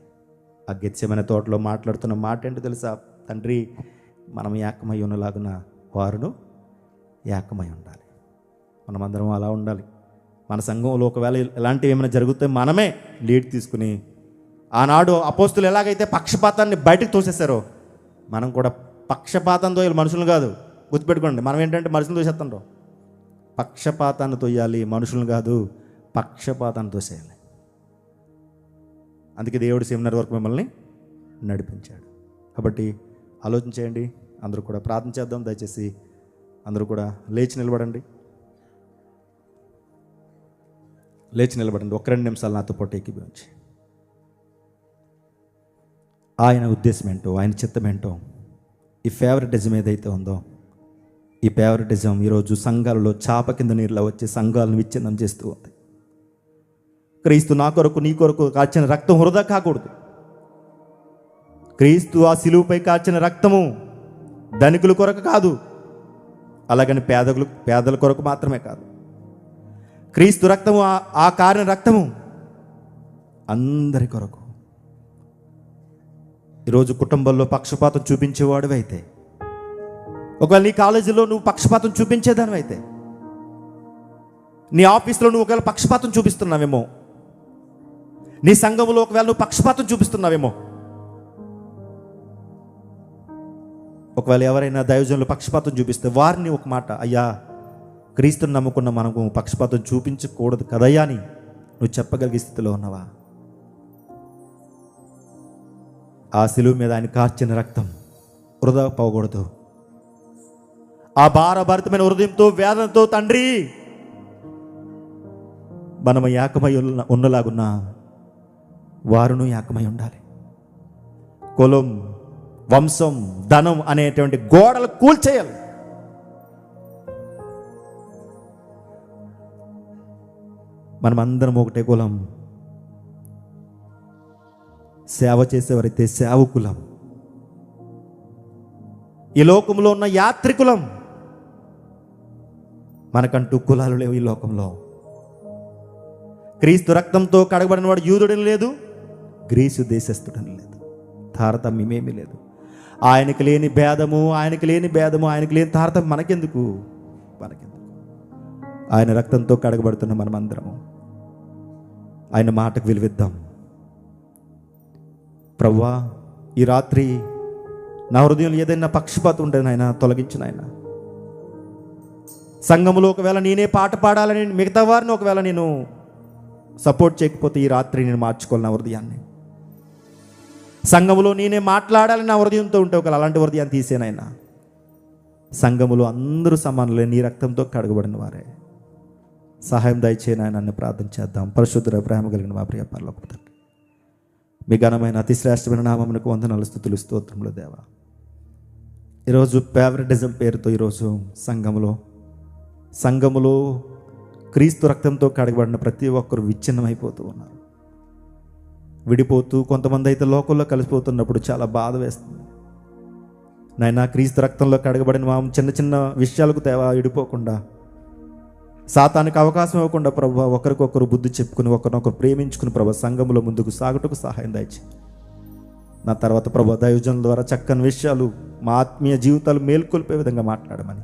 ఆ గెత్సేమనే తోటలో మాట్లాడుతున్న మాట ఏంటో తెలుసా? తండ్రి, మనం ఏకమై ఉన్నలాగున వారును ఏకమై ఉండాలి. మనమందరం అలా ఉండాలి. మన సంఘంలో ఒకవేళ ఇలాంటివి ఏమైనా జరిగితే మనమే లీడ్ తీసుకుని, ఆనాడు అపోస్తులు ఎలాగైతే పక్షపాతాన్ని బయటకు తోసేశారో మనం కూడా పక్షపాతంతో వీళ్ళు మనుషులు కాదు, గుర్తుపెట్టుకోండి. మనం ఏంటంటే మనుషులు తోసేస్తాం. పక్షపాతాన్ని తోయాలి, మనుషులు కాదు, పక్షపాతాన్ని తోసేయాలి. అందుకే దేవుడు సెమినార్ వరకు మిమ్మల్ని నడిపించాడు. కాబట్టి ఆలోచన చేయండి. అందరూ కూడా ప్రార్థన చేద్దాం. దయచేసి అందరూ కూడా లేచి నిలబడండి. ఒక 2 నిమిషాలు నాతో పాటు ఏకీభవించి ఆయన ఉద్దేశం ఏంటో, ఆయన చిత్తం ఏంటో, ఈ ఫేవరెటిజం ఏదైతే ఉందో, ఈ ఫేవరెటిజం ఈరోజు సంఘాలలో చాప కింద నీరులో వచ్చి సంఘాలను విచ్ఛిన్నం చేస్తూ ఉంది. క్రీస్తు నా కొరకు నీ కొరకు కాచిన రక్తం వృధా కాకూడదు. క్రీస్తు ఆ శిలువపై కాచిన రక్తము ధనికుల కొరకు కాదు, అలాగని పేదల కొరకు మాత్రమే కాదు. క్రీస్తు రక్తము, ఆ కారిన రక్తము అందరి కొరకు. ఈరోజు కుటుంబంలో పక్షపాతం చూపించేవాడు అయితే, ఒకవేళ నీ కాలేజీలో నువ్వు పక్షపాతం చూపించేదానివి అయితే, నీ ఆఫీస్లో నువ్వు ఒకవేళ పక్షపాతం చూపిస్తున్నావేమో, నీ సంఘంలో ఒకవేళ నువ్వు పక్షపాతం చూపిస్తున్నావేమో, ఒకవేళ ఎవరైనా దైవజనులు పక్షపాతం చూపిస్తే వారిని ఒక మాట, అయ్యా క్రీస్తుని నమ్ముకున్న మనకు పక్షపాతం చూపించకూడదు కదయ్యా అని నువ్వు చెప్పగలిగే స్థితిలో ఉన్నావా? ఆ శిలువ మీద ఆయన కార్చిన రక్తం వృధా పోకూడదు. ఆ భారభరితమైన హృదయంతో, వేదనతో, తండ్రి మనము ఏకమై ఉన్నలాగున్నా వారును ఏకమై ఉండాలి. కులం, వంశం, ధనం అనేటువంటి గోడలు కూల్చేయాలి. మనమందరం ఒకటే కులం, సేవ చేసేవారైతే సేవకులం, ఈ లోకంలో ఉన్న యాత్రికులం. మనకంటూ కులాలు లేవు ఈ లోకంలో. క్రీస్తు రక్తంతో కడగబడిన వాడు యూదుడని లేదు, గ్రీసు దేశస్థుడని లేదు, తారతమ్యమేమీ లేదు. ఆయనకి లేని భేదము, ఆయనకి లేని తారతమ్యం మనకెందుకు? ఆయన రక్తంతో కడగబడుతున్న మనమందరము ఆయన మాటకు విలువిద్దాం. ప్రభువా, ఈ రాత్రి నా హృదయంలో ఏదైనా పక్షపాతం ఉంటే నాయన తొలగించిన ఆయన. సంఘములో ఒకవేళ నేనే పాట పాడాలని మిగతా వారిని ఒకవేళ నేను సపోర్ట్ చేయకపోతే ఈ రాత్రి నేను మార్చుకోవాలి నా హృదయాన్ని. సంఘములో నేనే మాట్లాడాలని నా హృదయంతో ఉంటే ఒకవేళ అలాంటి హృదయాన్ని తీసేనైనా. సంఘములో అందరూ సమానులే, నీ రక్తంతో కడగబడిన వారే. సహాయం దయచేయని నన్ను ప్రార్థన చేద్దాం. పరిశుద్ధ ప్రేమ కలిగిన మా ప్రియ పరలోకపు తండ్రి, మీ ఘనమైన అతి శ్రేష్టమైన నామమునకు వందనాలు, స్తుతులు, స్తోత్రములు దేవా. ఈరోజు ఫేవరెటిజం పేరుతో ఈరోజు సంఘములో క్రీస్తు రక్తంతో కడగబడిన ప్రతి ఒక్కరు విచ్ఛిన్నమైపోతూ ఉన్నారు, విడిపోతూ. కొంతమంది అయితే లోకంలో కలిసిపోతున్నప్పుడు చాలా బాధ వేస్తుంది. నాయనా, క్రీస్తు రక్తంలో కడగబడిన మా చిన్న చిన్న విషయాలకు దేవా విడిపోకుండా, సాతానికి అవకాశం ఇవ్వకుండా ప్రభు ఒకరికొకరు బుద్ధి చెప్పుకుని ఒకరినొకరు ప్రేమించుకుని ప్రభు సంఘములో ముందుకు సాగుటకు సహాయం దయచేయి. నా తర్వాత ప్రభు దైవజనుల ద్వారా చక్కని విషయాలు మా ఆత్మీయ జీవితాలు మేల్కొల్పే విధంగా మాట్లాడమని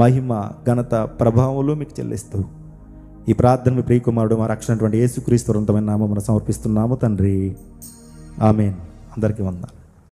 మహిమ, ఘనత, ప్రభావములు మీకు చెల్లిస్తూ ఈ ప్రార్థన మీ ప్రియకుమారుడు మా రక్షణ యేసుక్రీస్తు ఉన్నతమైన నామమున సమర్పిస్తున్నాము తండ్రి. ఆమేన్. అందరికీ వందనాలు.